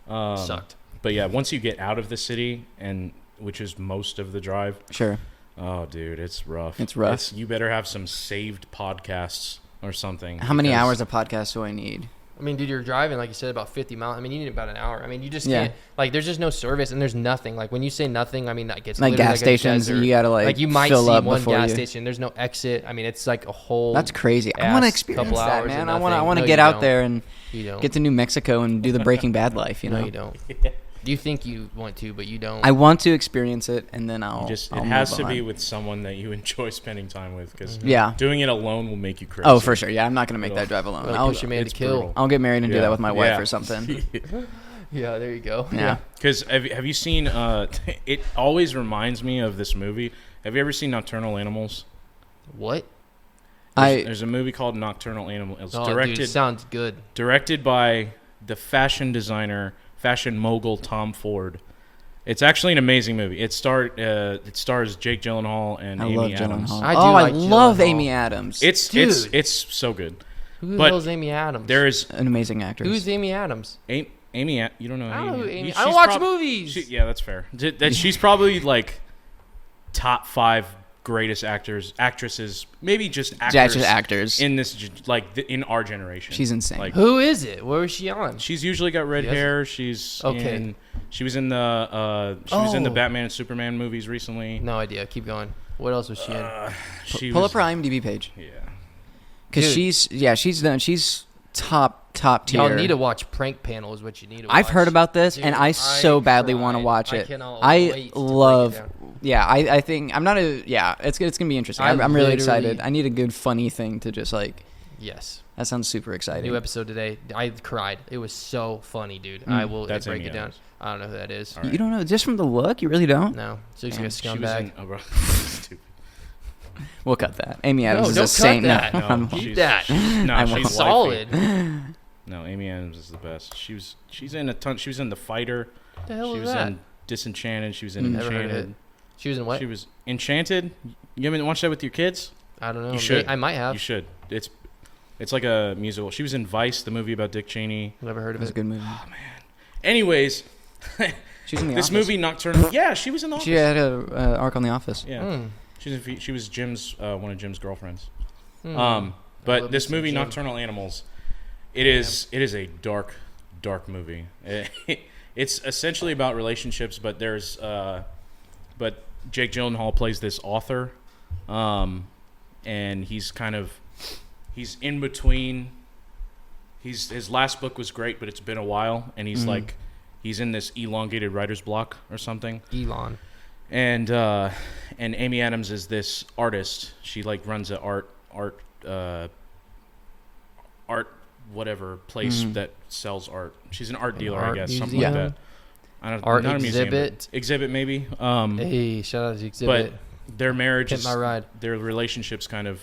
did. out. Sucked. But yeah, once you get out of the city and which is most of the drive, Sure. oh dude, it's rough. It's rough. You better have some saved podcasts or something. How many because- hours of podcast do I need? I mean, dude, you're driving, like you said, about 50 miles. I mean, you need about an hour. I mean, you just Yeah. can't, like, there's just no service and there's nothing. Like, when you say nothing, I mean, like, it's Like literally gas a stations, desert. you gotta like you might fill see up one before gas you. station. There's no exit. I mean, it's like a whole. That's crazy. I ass want to experience couple that, hours man. of I want nothing. to No, get you out don't. there and You don't. get to New Mexico and do the Breaking Bad life. You know. No, you don't. You think you want to, but you don't. I want to experience it, and then I'll. It I'll has move to be on. with someone that you enjoy spending time with because Yeah. doing it alone will make you crazy. Oh, for sure. Yeah, I'm not gonna make that drive alone. Really I'll, push your man to it's kill. brutal. I'll get married and do Yeah. that with my wife Yeah. or something. Yeah, there you go. Yeah. Because have you seen? It always reminds me of this movie. Have you ever seen Nocturnal Animals? What? There's a movie called Nocturnal Animals. It's Oh, directed dude, sounds good. directed by the fashion designer, fashion mogul Tom Ford. It's actually an amazing movie. It stars Jake Gyllenhaal and I Amy love Adams. Gyllenhaal. I do I like love Gyllenhaal. Amy Adams. It's Dude. so good. Who the But hell is Amy Adams? There is an amazing actress. Who's Amy Adams? Amy. You don't know I don't know who Amy. Amy. She's I don't watch prob- movies. Yeah, that's fair. She's probably like top 5 greatest actresses, maybe just actors, actors. in this in our generation. She's insane. Like, Who is it? Where is she on? she's usually got red Yes. hair. She's Okay. she was in the Oh. Batman and Superman movies recently. No idea. Keep going. What else was she in? She Pull was, up her IMDb page Yeah. because Dude. she's top tier. Y'all need to watch Prank Panel. Is what you need to watch. I've heard about this, Dude, and I so badly want to cried. watch I it. cannot I wait to break it love. down. Yeah, I think I'm not a. Yeah, it's gonna be interesting. I'm really literally- excited. I need a good funny thing to just like. Yes. That sounds super exciting. New episode today. I cried. It was so funny, dude. I will That's break Amy it down. Adams. I don't know who that is. All right. You don't know just from the look. You really don't. No. She looks like a She was scumbag. in. Oh, bro. Stupid. We'll cut that. Amy Adams No, is don't a saint. cut that. No, No, I'm- Keep she's- that. No, I'm she's Solid. wifey. No, Amy Adams is the best. She's in a ton. She was in The Fighter. What the hell She was was that? in Disenchanted. She was in Never heard of Enchanted. it. She was in what? She was Enchanted. You haven't watched that with your kids? I don't know. You should. I might have. You should. It's like a musical. She was in Vice, the movie about Dick Cheney. Never heard of That's a it. good movie. Anyways, She's in the this Office. movie Nocturnal. Yeah, she was in The Office. She had a arc on The Office. Yeah, Hmm. she's She was Jim's one of Jim's girlfriends. I But love this me some movie, Jim. Nocturnal Animals, it is a dark movie. It's essentially about relationships, but but Jake Gyllenhaal plays this author, and he's in between. His last book was great, but it's been a while, and he's in this elongated writer's block or something. Elon. And Amy Adams is this artist. She runs a art whatever place that sells art. She's an art dealer, I guess, something like that. I don't, Art not a museum, exhibit. exhibit maybe. Hey, shout out to Exhibit. But their marriage Hit is my ride. their relationship's kind of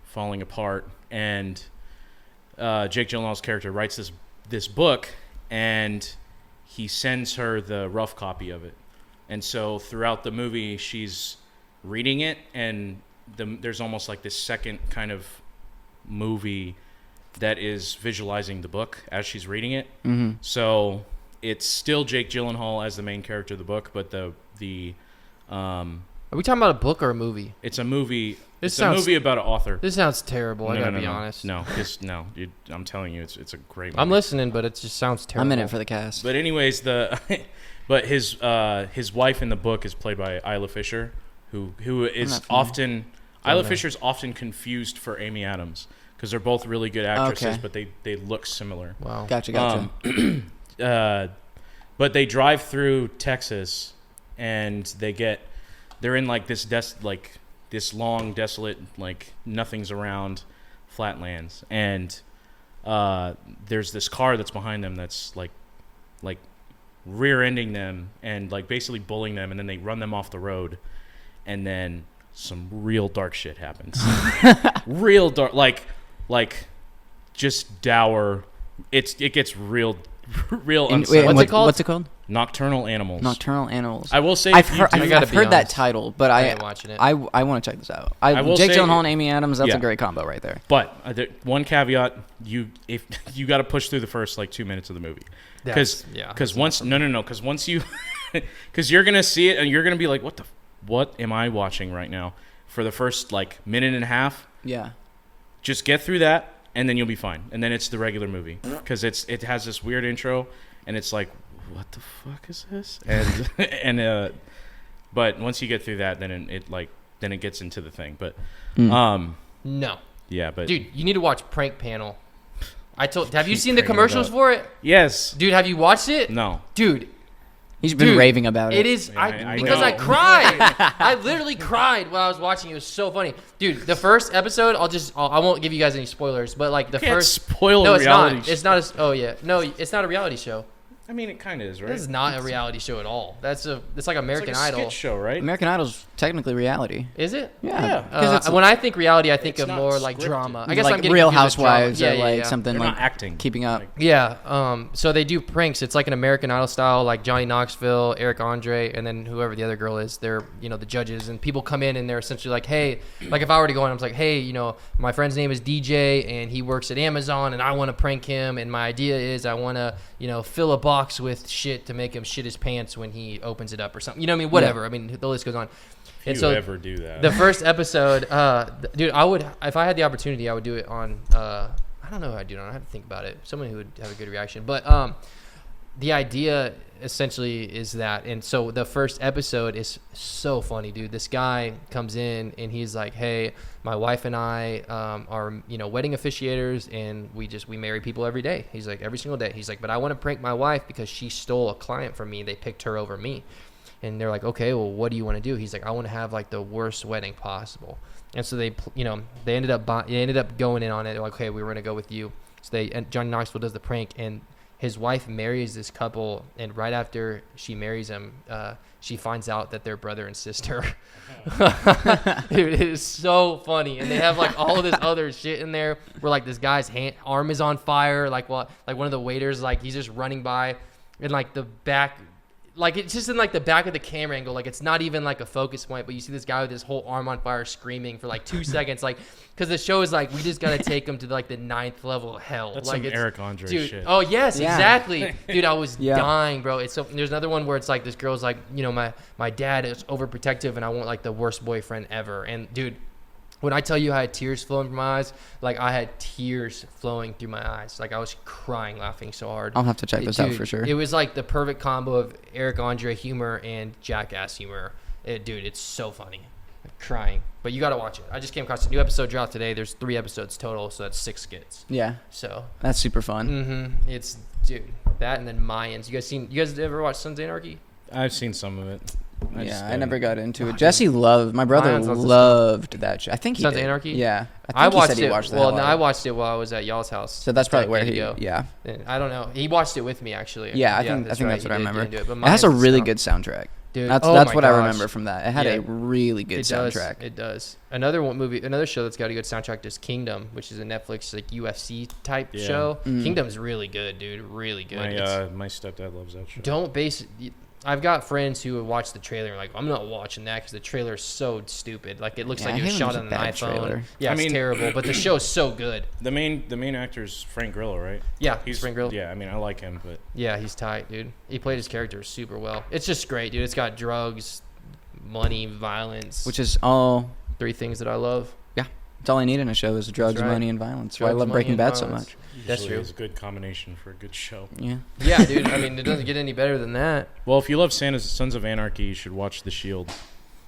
falling apart, and Jake Gyllenhaal's character writes this book, and he sends her the rough copy of it. And so throughout the movie, she's reading it, and there's almost like this second kind of movie that is visualizing the book as she's reading it. Mm-hmm. So it's still Jake Gyllenhaal as the main character of the book, but Are we talking about a book or a movie? it's a movie. This It's sounds- a movie about an author. This sounds terrible. I No, gotta no, be no. honest. No, I'm telling you, it's a great movie. I'm listening, but it just sounds terrible. I'm in it for the cast. But anyways, but his wife in the book is played by Isla Fisher, who is not familiar. often Isla Fisher's often confused for Amy Adams because they're both really good actresses, Okay. but they look similar. Wow. Gotcha. But they drive through Texas, and they're in this long, desolate, nothing's around flatlands, and there's this car that's behind them that's like rear-ending them and basically bullying them, and then they run them off the road, and then some real dark shit happens. Real dark, just dour. It gets real unsettling. What's it called? What's it called? Nocturnal Animals. Nocturnal Animals. I will say, I've if you heard, do- I gotta I've be heard that honest. title, but I I ain't watching it. I want to check this out. I will Jake say- Gyllenhaal and Amy Adams. That's Yeah. a great combo right there. But one caveat: if you got to push through the first 2 minutes of the movie, because once because you're gonna see it and you're gonna be like, what am I watching right now? For the first minute and a half, Yeah. just get through that, and then you'll be fine. And then it's the regular movie because it has this weird intro, and it's like, what the fuck is this? And but once you get through that, then it gets into the thing. But No. yeah, but Dude, you need to watch Prank Panel. Have you keep seen the bringing it commercials up. for it? yes, Dude, have you watched it? no. Dude, He's been raving about it. it is I because know. I cried. I literally cried when I was watching. It was so funny, dude. The first episode, I won't give you guys any spoilers, but the Can't first. spoil No, a it's reality not. It's not. Oh yeah, no, it's not a reality show. I mean, it kind of is, right? This is not a reality show at all. It's like American it's like a Idol. skit show, right? American Idol's technically reality. Is it? Yeah. When I think reality, I think It's of not more like scripted. drama. I guess like I'm getting Real confused with drama. Housewives or Yeah. something They're like not acting. Keeping Up. Yeah. So they do pranks. It's like an American Idol style, like Johnny Knoxville, Eric Andre, and then whoever the other girl is. They're the judges, and people come in and they're essentially like, hey, like if I were to go in, I'm like, hey, my friend's name is DJ and he works at Amazon, and I want to prank him, and my idea is I want to fill a box with shit to make him shit his pants when he opens it up or something. You know what I mean? Whatever. I mean, the list goes on. If you ever do that. The first episode, dude, I would, if I had the opportunity, I would do it on, I don't know how I'd do it on. I have to think about it. Someone who would have a good reaction. But the idea essentially is that, and so the first episode is so funny, dude. This guy comes in and he's like, hey, my wife and I are, wedding officiators, and we marry people every day. He's like, every single day. He's like, but I want to prank my wife because she stole a client from me. They picked her over me. And they're like, okay, well, what do you want to do? He's like, I want to have the worst wedding possible. And so they ended up going in on it. They're like, okay, we were gonna go with you. So Johnny Knoxville does the prank, and his wife marries this couple, and right after she marries him, she finds out that they're brother and sister. Dude, it is so funny, and they have all of this other shit in there where this guy's arm is on fire, one of the waiters, he's just running by, and the back. like it's just in like the back of the camera angle, like it's not even like a focus point, but you see this guy with his whole arm on fire screaming for like 2 seconds, like because the show is like we just gotta take him to like the 9th level of hell. That's like some Eric Andre dude, shit. Oh yes, Yeah. exactly, dude. I was Yeah. dying, bro. It's so there's another one where it's like this girl's like, you know, my dad is overprotective and I want like the worst boyfriend ever, and dude. When I tell you I had tears flowing from my eyes, like I had tears flowing through my eyes. Like I was crying, laughing so hard. I'll have to check this out for sure. It was like the perfect combo of Eric Andre humor and Jackass humor. Dude, it's so funny. Like, crying. But you got to watch it. I just came across a new episode dropped today. There's 3 episodes total, so that's 6 skits. Yeah, So, that's super fun. it's, dude, that and then Mayans. You guys ever watch Sons of Anarchy? I've seen some of it. I never got into it. Jesse loved. My brother Mine's lots of loved that show. I think he Sons of did. Anarchy? Yeah, I think he watched said he it. watched the Well, hell no, out I of it. watched it while I was at y'all's house. So that's probably where he. Video. Yeah, And I don't know. He watched it with me actually. yeah. I think that's right, what he I did remember. get into It but has a Mayans really is good soundtrack. Dude, That's oh that's my what I gosh. remember from that. It had Yeah. a really good It soundtrack. Does. It does. Another show that's got a good soundtrack is Kingdom, which is a Netflix like UFC type Yeah. show. Kingdom's really good, dude. Really good. My stepdad loves that show. Don't base. I've got friends who have watched the trailer and like, I'm not watching that because the trailer is so stupid. Like it looks Yeah, like it was I shot hear on it was an a bad iPhone. trailer. Yeah, I it's mean- terrible, but the show's so good. The main actor's Frank Grillo, right? Yeah, he's Frank Grillo. Yeah, I mean I like him, but Yeah, he's tight, dude. He played his character super well. It's just great, dude. It's got drugs, money, violence, Which is all. 3 things that I love. It's all I need in a show is drugs, right. money, and violence. That's why I Drugs, love money, Breaking and Bad so violence. much. That's usually true. it's a good combination for a good show. Yeah. Yeah, dude. I mean, it doesn't get any better than that. Well, if you love Sons of Anarchy, you should watch The Shield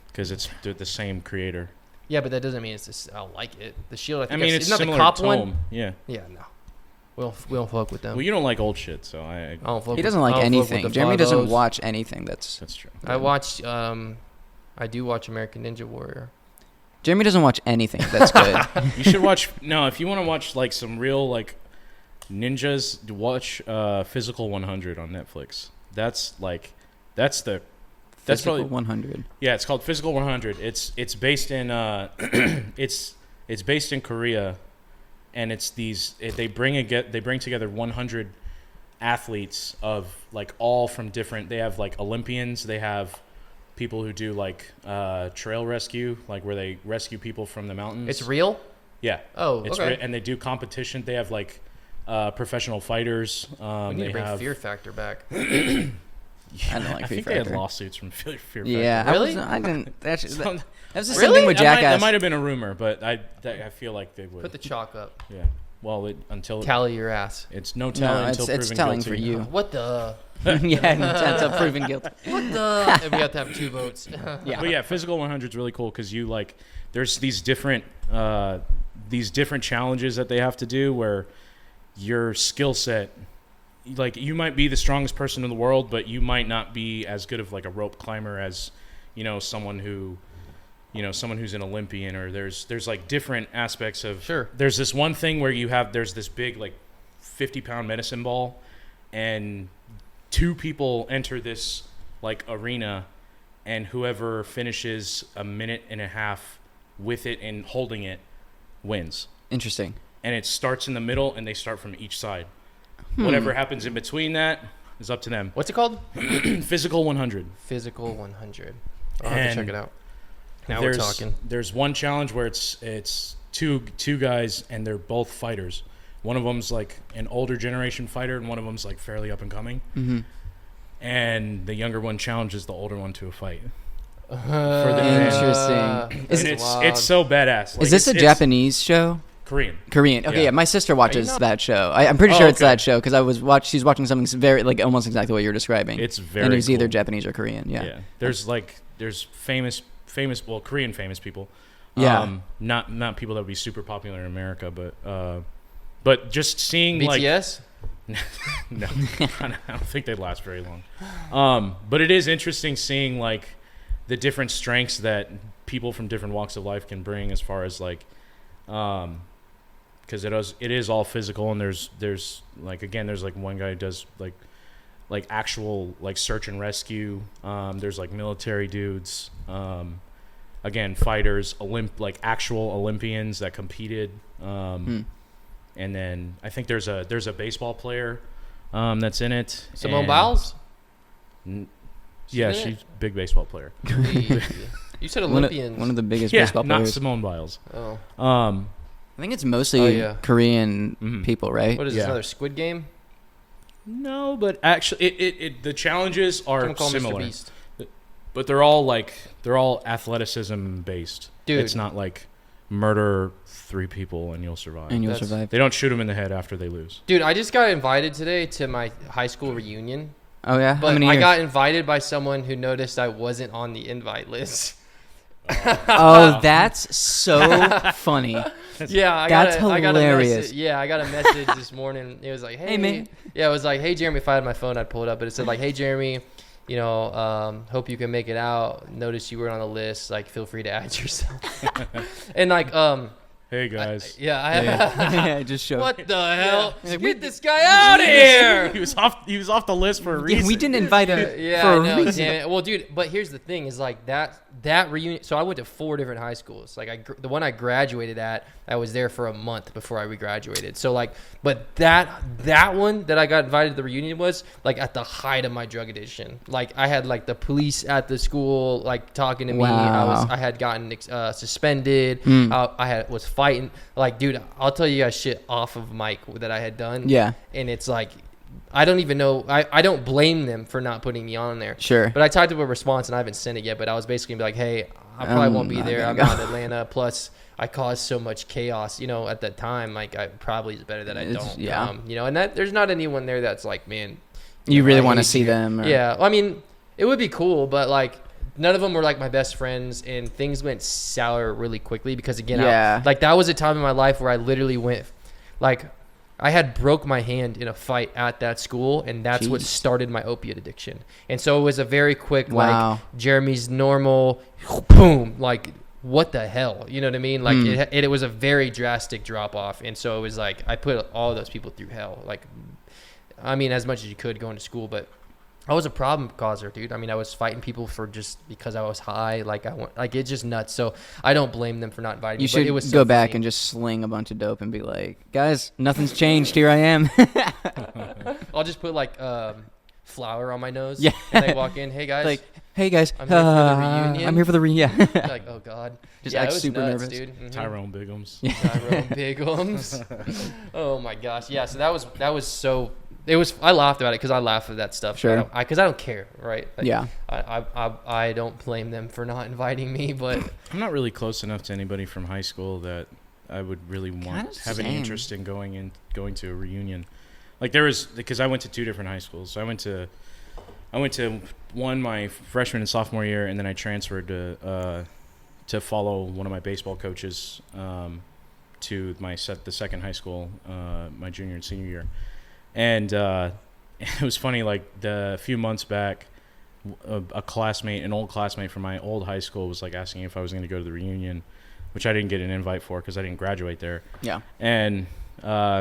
because it's the same creator. Yeah, but that doesn't mean it's just, I like it. The Shield, I I think mean, I've it's seen- isn't that similar the cop tone. one? Yeah. Yeah, no. We don't fuck with them. Well, you don't like old shit, so I don't fuck He with- doesn't like I don't fuck with anything. the Jeremy doesn't 5-0s. watch anything that's. that's true. I watched. I do watch American Ninja Warrior. Jeremy doesn't watch anything that's good. You should watch. No, if you want to watch like some real like ninjas, watch Physical 100 on Netflix. That's the Physical probably 100. yeah. It's called Physical 100. It's based in it's based in Korea, and they bring together 100 athletes of like all from different. They have like Olympians. They have people who do like trail rescue, like where they rescue people from the mountains. It's real. Yeah. Oh, okay. And they do competition. They have like professional fighters. We need they to bring have, Fear Factor back. I don't like I Fear think they had Factor. lawsuits from Fear Factor. Yeah, Really? I didn't. That's So- that was the same Really? thing with that Jackass. might have been a rumor, but I feel like they would. Put the chalk up. Yeah. Well, until Tally your ass. it's no telling no, until it's proven telling guilty. for you. What the? Yeah, until proven guilty. What the? And we have to have 2 votes. Yeah. But yeah, Physical 100 is really cool because you like there's these different challenges that they have to do where your skill set, like you might be the strongest person in the world, but you might not be as good of like a rope climber as someone who's an Olympian, or there's like different aspects of. Sure. There's this one thing where there's this big like 50-pound medicine ball, and 2 people enter this like arena, and whoever finishes a minute and a half with it and holding it wins. Interesting. And it starts in the middle, and they start from each side. Whatever happens in between that is up to them. What's it called? Physical 100. Physical 100. I'll have And to check it out. Now we're talking. There's one challenge where it's two guys, and they're both fighters. One of them's like an older generation fighter, and one of them's like fairly up and coming. Mm-hmm. And the younger one challenges the older one to a fight. Interesting. And it's so badass. Like, Is this a it's Japanese show? Korean? Korean. Okay, Yeah. yeah. My sister watches know? that show. I'm pretty Oh, sure it's okay. that show because she's watching something very like almost exactly what you're describing. It's very and it was either cool. Japanese or Korean. Yeah. Yeah. There's famous well, Korean famous people. Yeah. Not people that would be super popular in America, but just seeing like BTS? no, I don't think they'd last very long. But it is interesting seeing like the different strengths that people from different walks of life can bring, as far as like, because it is all physical, and there's like, again, there's like one guy who does like actual like search and rescue. There's like military dudes. Again, fighters, like actual Olympians that competed. And then I think there's a baseball player that's in it. Simone and- Biles? Yeah, Isn't it? she's a big baseball player. You said One Olympians. of the biggest Yeah, baseball not players. Simone Biles. Oh, Um, I think it's mostly Oh, yeah. Korean Mhm. people, right? what is Yeah. this? Another Squid Game? no, but actually, the challenges are Someone call similar, Mr. Beast. but they're all athleticism based. Dude. It's not like murder 3 people and you'll survive. And you'll That's- survive. They don't shoot them in the head after they lose. Dude, I just got invited today to my high school reunion, Oh yeah. How but many I years? got invited by someone who noticed I wasn't on the invite list. Oh, that's so funny. Yeah, I That's got a hilarious. message. Yeah, I got a message this morning. It was like, "Hey, man." Yeah, it was like, "Hey, Jeremy." If I had my phone, I'd pull it up. But it said like, "Hey, Jeremy, you know, hope you can make it out. Notice you were on the list. Like, feel free to add yourself." And like, Hey guys, Yeah, just show. what the hell? Like, Get this guy out of here! he was off the list for a Yeah, reason. we didn't invite him Yeah, for I a know, reason. damn it. Well, dude, but here's the thing: is like that reunion. So I went to 4 different high schools. Like the one I graduated at, I was there for a month before I regraduated. So like, but that one that I got invited to the reunion was like at the height of my drug addiction. Like I had like the police at the school like talking to me. Wow. I had gotten suspended. I was fighting. Like, dude, I'll tell you guys shit off of mic that I had done. Yeah. And it's like, I don't even know. I don't blame them for not putting me on there. Sure. But I typed up a response and I haven't sent it yet. But I was basically gonna be like, hey, I probably won't be not there. gonna I'm go. not in Atlanta. Plus, I caused so much chaos. You know, at that time, like, I probably is better that I It's- don't. yeah. You know, and that there's not anyone there that's like, man. You really I want to hate see you. them? Or, Yeah. I mean, it would be cool, but like, none of them were like my best friends, and things went sour really quickly because again, Yeah. like that was a time in my life where I literally went, like, I had broke my hand in a fight at that school, and that's what Jeez. started my opiate addiction. And so it was a very quick, Wow. like, Jeremy's normal, boom, like, what the hell? You know what I mean? Like, it was a very drastic drop off. And so it was like, I put all those people through hell. Like, I mean, as much as you could going to school, but I was a problem causer, dude. I mean, I was fighting people for just because I was high. Like, it's just nuts. So I don't blame them for not inviting You me. should but it was go so back funny. and just sling a bunch of dope and be like, guys, nothing's changed. Here I am. I'll just put like flour on my nose. Yeah. And they walk in. Hey guys. Like, hey guys, I'm here for the reunion. I'm here for the reunion. Like, oh god. Just yeah, act it was super nuts, nervous. dude. Mhm. Tyrone Biggums. Tyrone Biggums. Oh my gosh. Yeah. So that was so. It was. I laughed about it because I laugh at that stuff. Sure. Because I don't care, right? Like, Yeah. I don't blame them for not inviting me, but I'm not really close enough to anybody from high school that I would really Kinda have any same. interest in going to a reunion. Like there was, because I went to 2 different high schools. So I went to one my freshman and sophomore year, and then I transferred to follow one of my baseball coaches to the second high school my junior and senior year. And it was funny, like a few months back, an old classmate from my old high school was like asking if I was going to go to the reunion, which I didn't get an invite for because I didn't graduate there. Yeah. And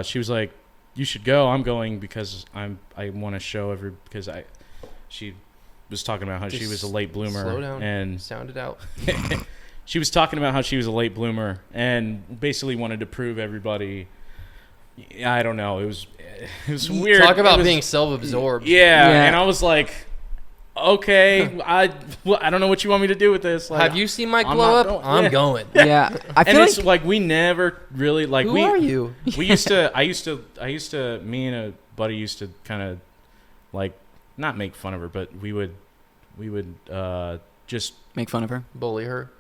she was like, "You should go. I'm going because I want to show she was talking about how she was a late bloomer." slow down. And Sound it out. she was talking about how she was a late bloomer and basically wanted to prove everybody. I don't know. It was weird. Talk about It was- being self-absorbed. Yeah, and I was like, okay, I don't know what you want me to do with this. Like, Have you seen my I'm glow not up? going- I'm yeah. going. Yeah. I And feel it's like like we never really like Who are you? we used to I used to me and a buddy used to kind of like not make fun of her, but we would just make fun of her. Bully her.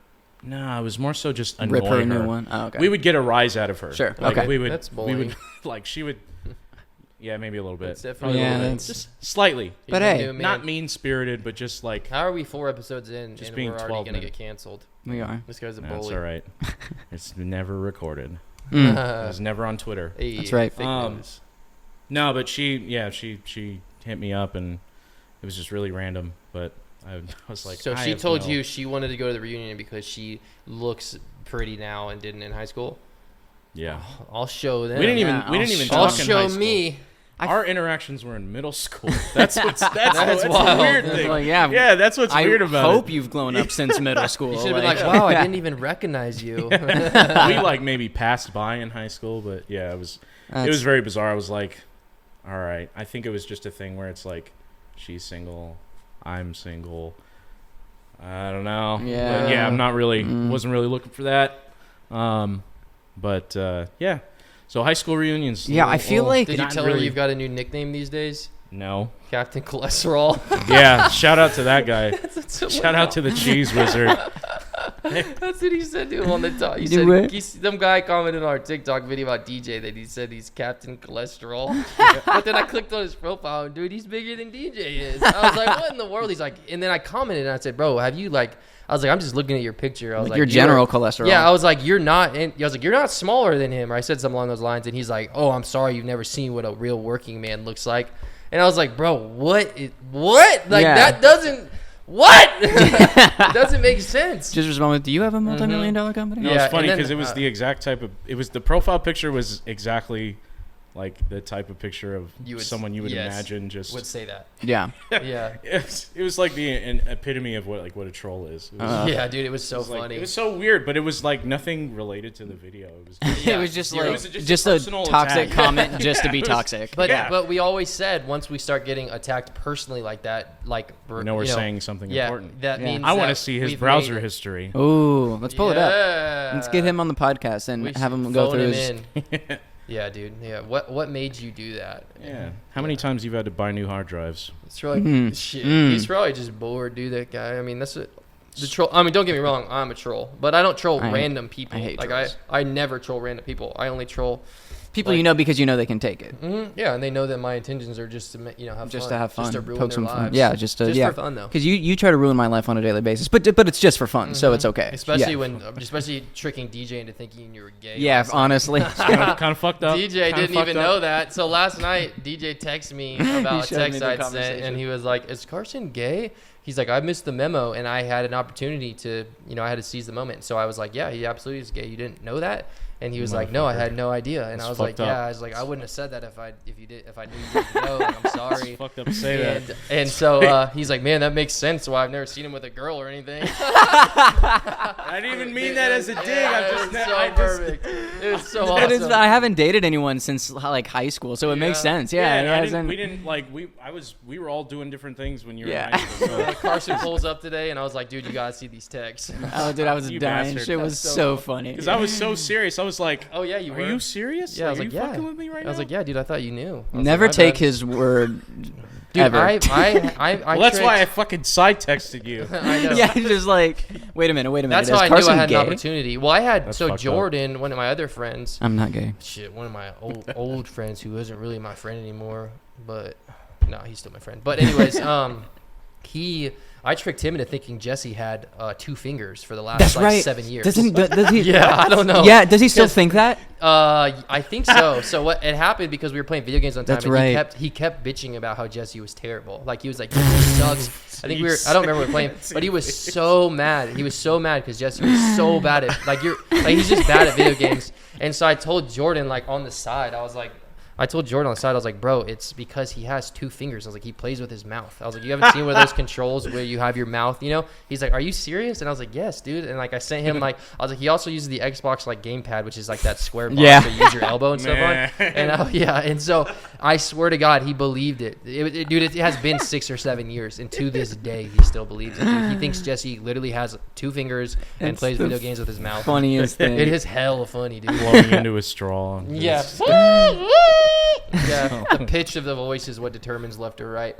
no, it was more so just annoy Rip her a new one. Oh, okay. We would get a rise out of her. Sure, Like, okay. That's we would bullying. like she would. Yeah, maybe a little bit. It's definitely Yeah, a little bit. that's- Just slightly. But You hey, can do it, man. Not mean spirited, but just like How are we 4 episodes in Just and being we're already 12 going to get minutes. canceled? we are. This guy's a that's bully. all right. It's never recorded. Mm. It was never on Twitter. Hey, That's right. fake news. No, but she hit me up and it was just really random. But I was like, So I she have told no- you she wanted to go to the reunion because she looks pretty now and didn't in high school? Yeah, I'll show them. we didn't even Yeah, we didn't even I'll I'll talk in show high school. me. Our interactions were in middle school. That's That's the wild. weird thing. Like, yeah, Yeah, that's what's I weird about hope it. you've grown up since middle school. You should have been like, wow, I didn't even recognize you. We like maybe passed by in high school, but yeah, it was very bizarre. I was like, all right. I think it was just a thing where it's like she's single, I'm single. I don't know. Yeah. But yeah, I'm not really, wasn't really looking for that. But yeah. So high school reunions. Yeah, I feel like Did you not tell her really- you've got a new nickname these days? No. Captain Cholesterol. Yeah, shout out to that guy. That's Shout out to the cheese wizard. That's what he said to him on the top. He You said what? some guy commented on our TikTok video about DJ that he said he's Captain Cholesterol. But then I clicked on his profile and dude, he's bigger than DJ is. I was like, what in the world? He's like, and then I commented and I said, bro, have you like? I was like, I'm just looking at your picture. I was like, your general cholesterol. Yeah, I was like, you're not. I was like, you're not smaller than him. Or I said something along those lines, and he's like, oh, I'm sorry, you've never seen what a real working man looks like. And I was like, bro, what? Like that doesn't. What? It doesn't make sense. Just respond with, do you have a multi-million-dollar company? No, Yeah, it's funny and then, because it was the exact type of. It was the profile picture was exactly like the type of picture of someone you would imagine just would say that. Yeah. Yeah. It was like an epitome of what a troll is. It was, Yeah, dude, it was so like, funny. it was so weird, but it was like nothing related to the video. It was just, It was just Zero. like It was just a a personal toxic attack. comment just to be toxic. But Yeah. but we always said once we start getting attacked personally like that, like we're saying something important. that Yeah. means I want to that see his we've browser made it. history. Ooh, let's pull it up. Yeah. Let's get him on the podcast and We have should him go phone through him his. in. Yeah, dude. Yeah. What made you do that? Yeah. How many times you've had to buy new hard drives? It's really shit. He's probably just bored, dude. That guy. I mean, that's the troll. I mean, don't get me wrong. I'm a troll, but I don't troll random people. I hate like trolls. I never troll random people. I only troll. People you know because you know they can take it. Yeah, and they know that my intentions are just to have Just fun. to have fun. Just to ruin Poke their some fun. lives. Yeah, just for fun though. Because you try to ruin my life on a daily basis, but it's just for fun, so it's okay. Especially tricking DJ into thinking you were gay. Yeah, honestly. kind of fucked up. DJ didn't even know that. So last night, DJ texted me about a showed me text the I'd sent, conversation. and he was like, "Is Carson gay?" He's like, "I missed the memo, and I had an opportunity to, I had to seize the moment." So I was like, "Yeah, he absolutely is gay. You didn't know that?" And he was like, "No, I had no idea." And That's I was like, fucked up. "Yeah." I was like, "I wouldn't have said that if I knew you didn't know. Like, I'm sorry." It's fucked up to say that. And so he's like, "Man, that makes sense. Why I've never seen him with a girl or anything." I didn't even mean that as a dig. It was so perfect. It was so But awesome. I haven't dated anyone since like high school, so it makes Yeah. sense. Yeah, it hasn't- we didn't like we were all doing different things when you were Yeah. in high school. So. Carson pulls up today, and I was like, "Dude, you gotta see these texts." Oh, dude, I was You dying. bastard. Shit was That's so so funny. Because I was so serious. I was like, Oh yeah, you "Are were. you serious? Yeah, I was are like, you yeah. fucking with me right now?" I was like, "Yeah, dude, I thought you knew." I was Never like, "My take bad." his word. Dude, ever. I Well, that's why I tricked- fucking side texted you. I know. Yeah, just like, wait a minute. That's Is how I knew Carson I had gay? an opportunity. Well, I had That's fucked up. Jordan, one of my other friends. I'm not gay. Shit, one of my old friends who isn't really my friend anymore, but no, he's still my friend. But anyways, I tricked him into thinking Jesse had 2 fingers for the last That's like right. 7 years. Does he? Yeah, I don't know. Yeah, does he still 'Cause- think that? I think so. So what it happened because we were playing video games one time, That's and right. he kept bitching about how Jesse was terrible. Like he was like, "Jesse sucks." I think I don't remember we were playing, but he was so mad. He was so mad because Jesse was so bad at he's just bad at video games. And so I told Jordan like on the side, I was like, bro, it's because he has 2 fingers. I was like, he plays with his mouth. I was like, you haven't seen one of those controls where you have your mouth, He's like, are you serious? And I was like, yes, dude. And like I sent him I was like, he also uses the Xbox like gamepad, which is like that square box Yeah. to use your elbow and stuff on. Man. And and so I swear to God, he believed it. Dude, it has been 6 or 7 years, and to this day, he still believes it. Dude. He thinks Jesse literally has 2 fingers and It's plays the video games with his mouth. Funniest thing. It is hella funny, dude. Blowing into a straw. Yeah. Yeah, the pitch of the voice is what determines left or right.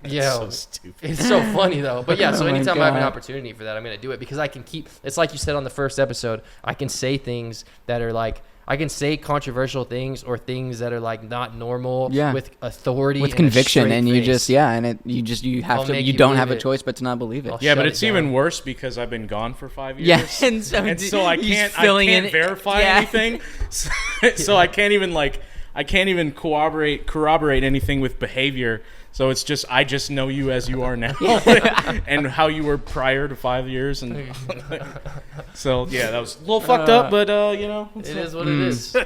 Yeah, So stupid. it's so funny though. But yeah, so Oh my anytime I have an God. opportunity for that, I'm gonna do it because I can keep. It's like you said on the first episode. I can say things that are like. I can say controversial things or things that are like not normal Yeah. with authority, With and a conviction, straight and you face. just you have I'll to make you you don't believe have a it. choice but to not believe it. I'll Yeah, shut but it it's even down. worse because I've been gone for 5 years. Yeah, and so, And so I he's can't filling in- verify yeah. anything. So I can't even corroborate anything with behavior. So it's just I just know you as you are now, and how you were prior to 5 years, and so yeah, that was a little fucked up, but It is what it is.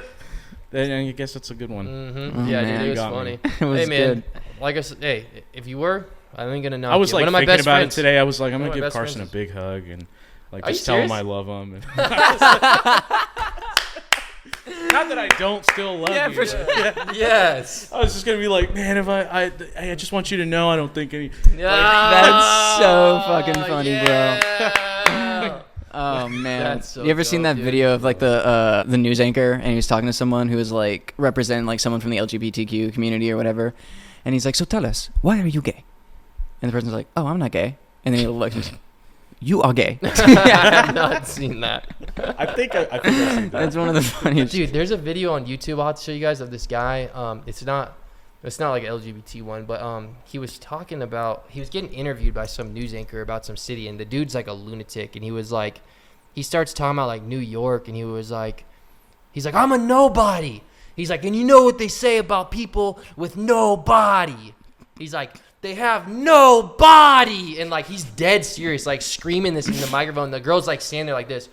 I guess that's a good one. Mm-hmm. Oh, Yeah, man. dude, it was Got me. funny. It was hey man, good. like I said, hey, if you were, I ain't gonna knock I was you. like One of my thinking best about friends. it today. I was like, I'm One gonna of my give best Carson a friends big hug and like Are you just tell him serious? I love him. And Not that I don't still love Yeah, you. for sure. Yes. I was just gonna be like, man, if I just want you to know, I don't think any. That's so fucking funny, bro. bro. Oh man, That's so you ever seen dope, that dude. video of like the news anchor and he was talking to someone who was like representing like someone from the LGBTQ community or whatever, and he's like, so tell us, why are you gay? And the person's like, oh, I'm not gay, and then he looks, you are gay. I have not seen that. I think I've seen that. That's one of the funniest. Dude, there's a video on YouTube I'll have to show you guys of this guy. It's not like an LGBT one, but he was talking about, he was getting interviewed by some news anchor about some city, and the dude's like a lunatic, and he was like, he starts talking about like New York, and he's like, I'm a nobody. He's like, and you know what they say about people with no body? He's like, they have no body, and like he's dead serious, like screaming this in the microphone. The girl's like standing there like this,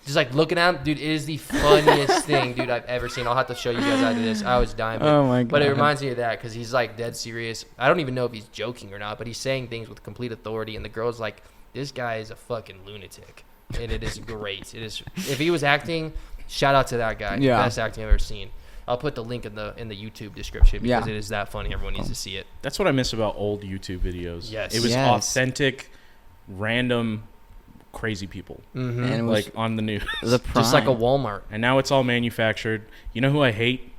just like looking at him. Dude, it is the funniest thing, dude, I've ever seen. I'll have to show you guys after this. I was dying. Oh my But it God. reminds me of that because he's like dead serious. I don't even know if he's joking or not, but he's saying things with complete authority, and the girl's like, this guy is a fucking lunatic, and it is great. It is. If he was acting, shout out to that guy. Yeah. Best acting I've ever seen. I'll put the link in the YouTube description because Yeah. it is that funny. Everyone needs to see it. That's what I miss about old YouTube videos. Yes. It was Yes. authentic, random, crazy people. Mm-hmm. And it was Like on the news. the Just like a prime. Walmart. And now it's all manufactured. You know who I hate?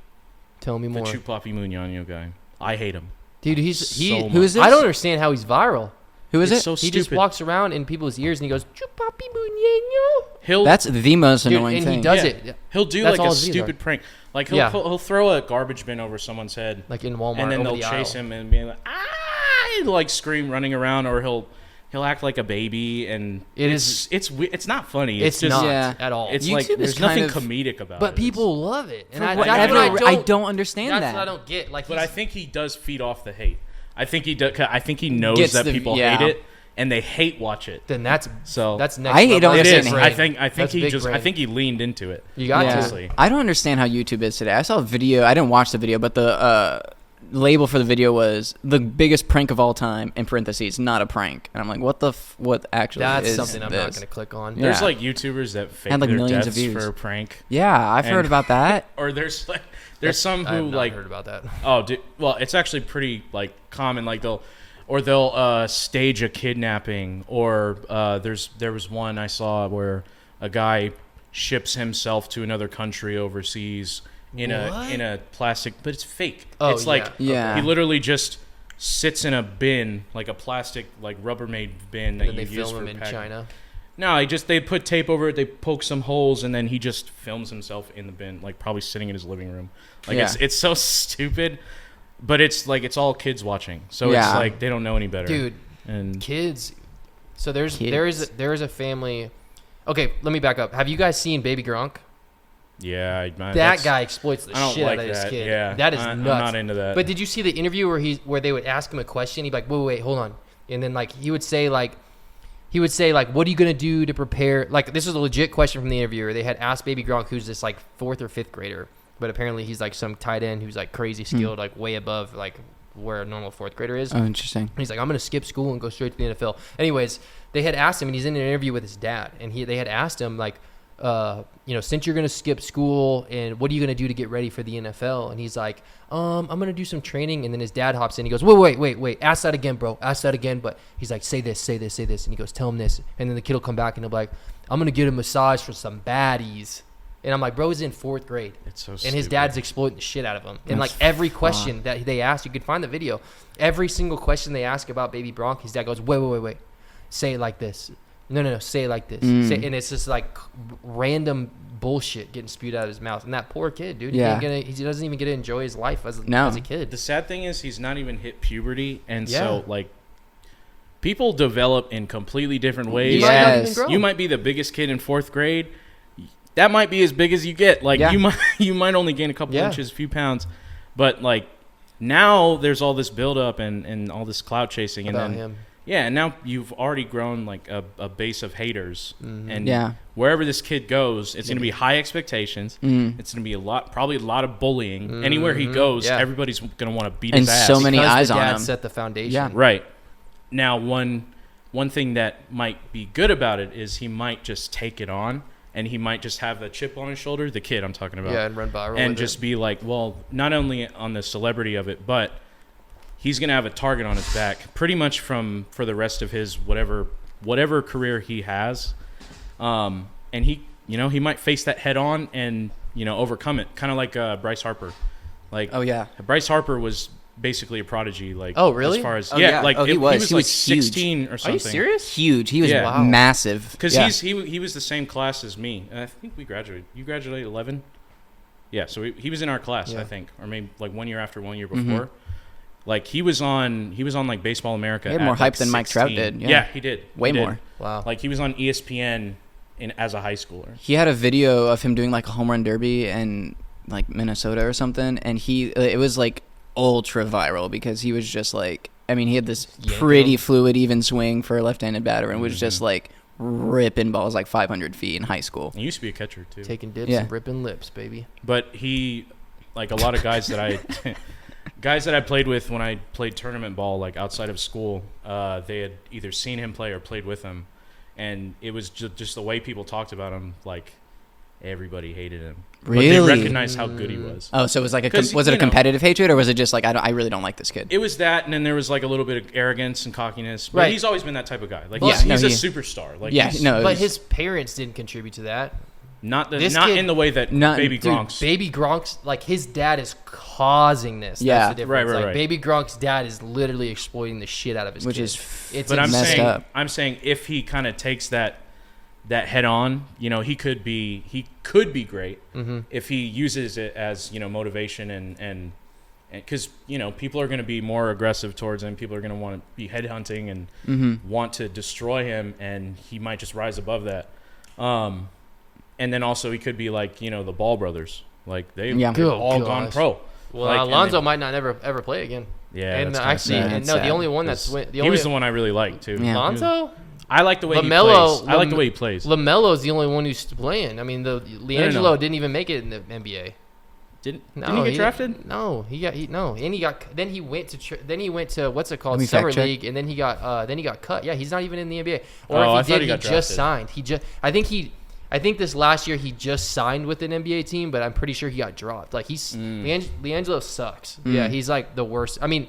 Tell me The more, Chupapi Muñoño guy. I hate him. dude. So Who is this? I don't understand how he's viral. Who is It's it? so He stupid. just walks around in people's ears and he goes, "Chupapi muñeño." He'll That's the most Dude, annoying and thing. he does Yeah. it he'll do That's like all a his videos stupid are. prank. Like he'll Yeah. he'll throw a garbage bin over someone's head, like in Walmart, and then over they'll the chase aisle. him and be like, ah, he'll, like scream running around, or he'll act like a baby, and it's not funny. It's just not Yeah. at all. It's YouTube like is there's nothing kind of- comedic about it. but people love it, and For that's whatever- what I don't understand That's that. what I don't get. Like, But I think he does feed off the hate. I think he does. I think he knows Gets that the- people yeah. hate it and they hate watch it. then that's So next. I level. don't it That's is. understand big I brain. think That's he big just. I brain. think he leaned into it. You got Yeah. Honestly. I don't understand how YouTube is today. I saw a video. I didn't watch the video, but the label for the video was the biggest prank of all time in parentheses, not a prank. And I'm like, what actually That's is something I'm this? not going to click on. Yeah. There's like YouTubers that fake And, like, their millions of deaths views. for a prank, Yeah, I've And- heard about that. or there's some I have who not like heard about that. well, it's actually pretty like common. Like they'll stage a kidnapping, or there was one I saw where a guy ships himself to another country overseas in a plastic, but it's fake. Oh, It's like Yeah. he literally just sits in a bin, like a plastic, like Rubbermaid bin that And then you they use film for him in packing. China. No, they put tape over it, they poke some holes, and then he just films himself in the bin, like probably sitting in his living room. Like Yeah. it's so stupid, but it's like it's all kids watching, so Yeah. it's like they don't know any better. Dude, And kids. So there Kids. is a family. Okay, let me back up. Have you guys seen Baby Gronk? yeah, That guy exploits the I don't shit like out of this that. kid. Yeah, That is I'm nuts. not into that. But did you see the interview where they would ask him a question? He'd be like, wait, hold on. And then like he would say like, what are you gonna do to prepare? Like this was a legit question from the interviewer. They had asked Baby Gronk, who's this like 4th or 5th grader, but apparently he's like some tight end who's like crazy skilled, like way above like where a normal 4th grader is. Oh, interesting. And he's like, I'm going to skip school and go straight to the NFL. Anyways, they had asked him, and he's in an interview with his dad, and they had asked him, like, since you're going to skip school, and what are you going to do to get ready for the NFL? And he's like, I'm going to do some training. And then his dad hops in. He goes, wait. Ask that again, bro. Ask that again. But he's like, say this. And he goes, tell him this. And then the kid will come back, and he'll be like, I'm going to get a massage for some baddies. And I'm like, bro, he's in 4th grade. it's so And stupid. his dad's exploiting the shit out of him. And like That's every question that they ask, you can find the video. Every single question they ask about Baby Gronk, his dad goes, wait. Say it like this. No. Say it like this. And it's just like random bullshit getting spewed out of his mouth. And that poor kid, dude, Yeah. he doesn't even get to enjoy his life as No. a kid. The sad thing is he's not even hit puberty, and Yeah. so like people develop in completely different ways. You might not even Yes. grow. You might be the biggest kid in 4th grade. That might be as big as you get. Like Yeah. you might only gain a couple Yeah. inches, a few pounds, but like now there's all this buildup and all this clout chasing, and about then him. yeah, and now you've already grown like a base of haters, and Yeah. wherever this kid goes, it's going to be high expectations. It's going to be probably a lot of bullying. Anywhere he goes, Yeah. everybody's going to want to beat And his ass. so many Because eyes the on dad him. set the foundation. Yeah. Right. Now, one thing that might be good about it is he might just take it on and he might just have the chip on his shoulder, the kid I'm talking about. Yeah, and run viral. And with just it. be like, well, not only on the celebrity of it, but he's going to have a target on his back pretty much for the rest of his whatever career he has. And he might face that head on and, overcome it. Kind of like Bryce Harper. Like, Oh yeah. Bryce Harper was basically a prodigy. Like, Oh, really? As far as, Oh, yeah. like Oh, he he was. was He like was huge. 16 or Are something. you serious? Huge. He was Yeah. Wow. massive. Because yeah. he was the same class as me. And I think we graduated. You graduated 11? Yeah, so he was in our class, Yeah. I think, or maybe like 1 year after, 1 year Mhm. before. Like he was on like Baseball America. He had at, more like, hype than Mike Trout 16. did, yeah. He did. Way He did. more. Wow. Like he was on ESPN as a high schooler. He had a video of him doing like a home run derby in like Minnesota or something, and it was like ultra viral because he was just like, I mean, he had this Yanking pretty them. fluid, even swing for a left-handed batter, and was Mhm. just like ripping balls like 500 feet in high school. He used to be a catcher too. Taking dips Yeah. and ripping lips, baby. But he, like a lot of guys that I played with when I played tournament ball, like outside of school, they had either seen him play or played with him, and it was just the way people talked about him. Like everybody hated him. But Really? they recognized how good he was. Oh, so it was like 'Cause, was it a you know- competitive hatred, or was it just like I really don't like this kid? It was that, and then there was like a little bit of arrogance and cockiness. But Right. he's always been that type of guy. Like Well, he's no, a he- superstar. Like yeah, he's no, it But was- his parents didn't contribute to that. not this not kid- in the way that Not- Baby dude, Gronk's. Baby Gronk's, like, his dad is causing this. Yeah. That's the difference. Right, like, right. Baby Gronk's dad is literally exploiting the shit out of his which kid. is It's But I'm messed saying, up. if he kind of takes that head on, he could be great Mm-hmm. if he uses it as motivation and because people are going to be more aggressive towards him. People are going to want to be headhunting and Mhm. want to destroy him, and he might just rise above that. And then also he could be like the Ball brothers, like they've Yeah. they've Oh, all gone gosh. pro. Well, Like, and Alonzo then- might not ever play again. Yeah, and that's kinda actually, sad. and That's no, the sad. only one that's He was the one I really liked too. Yeah. Lonzo. I like the way LaMelo- he plays. I like the way he plays. LaMelo's the only one who's playing. I mean, LiAngelo No. didn't even make it in the NBA. Didn't No, he get didn't. drafted? No, and he got. Then he went to what's it called, Let me summer fact check. league, and then he got cut. Yeah, he's not even in the NBA. Oh, Or I if thought he he did, got he just drafted. signed. I think this last year he just signed with an NBA team, but I'm pretty sure he got dropped. Like LiAngelo sucks. Yeah, he's like the worst. I mean,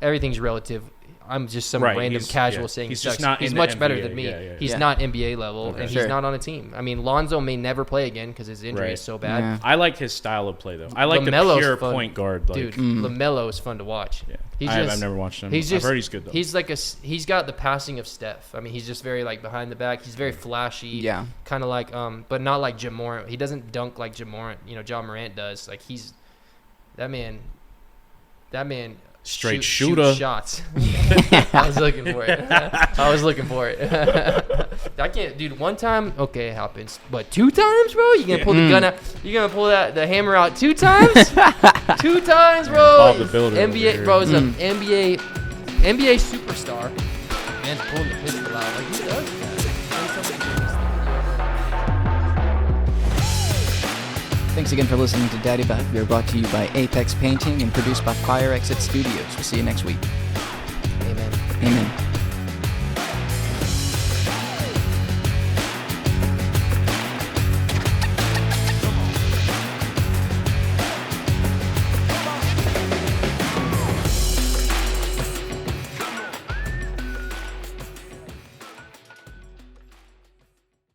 everything's relative. I'm just some Right, random he's- casual yeah. saying He's he just sucks. not He's in the much better NBA. than me. Yeah, yeah, He's yeah. not NBA level, Okay. and Sure. he's not on a team. I mean, Lonzo may never play again because his injury Right. is so bad. Yeah. I like his style of play though. I like LaMelo's the pure fun. point guard. Like, Dude, LaMelo is fun to watch. yeah. He's I've never watched him. He's just, I've heard he's good though. He's like he's got the passing of Steph. I mean, he's just very like behind the back. He's very flashy. Yeah. Kind of like but not like Jam Morant. He doesn't dunk like Jam Morant. John Morant does. Like that man. Straight shoots shooter. shots. I was looking for it. I can't, dude. One time, okay, it happens, but 2 times, bro. You gonna pull the gun out? You gonna pull the hammer out 2 times? 2 times, bro. Bob the Builder over NBA, here. bro, is an NBA superstar. Man's pulling the pistol out. Like, who does that? Thanks again for listening to Daddy Bug. We are brought to you by Apex Painting and produced by Fire Exit Studios. We'll see you next week.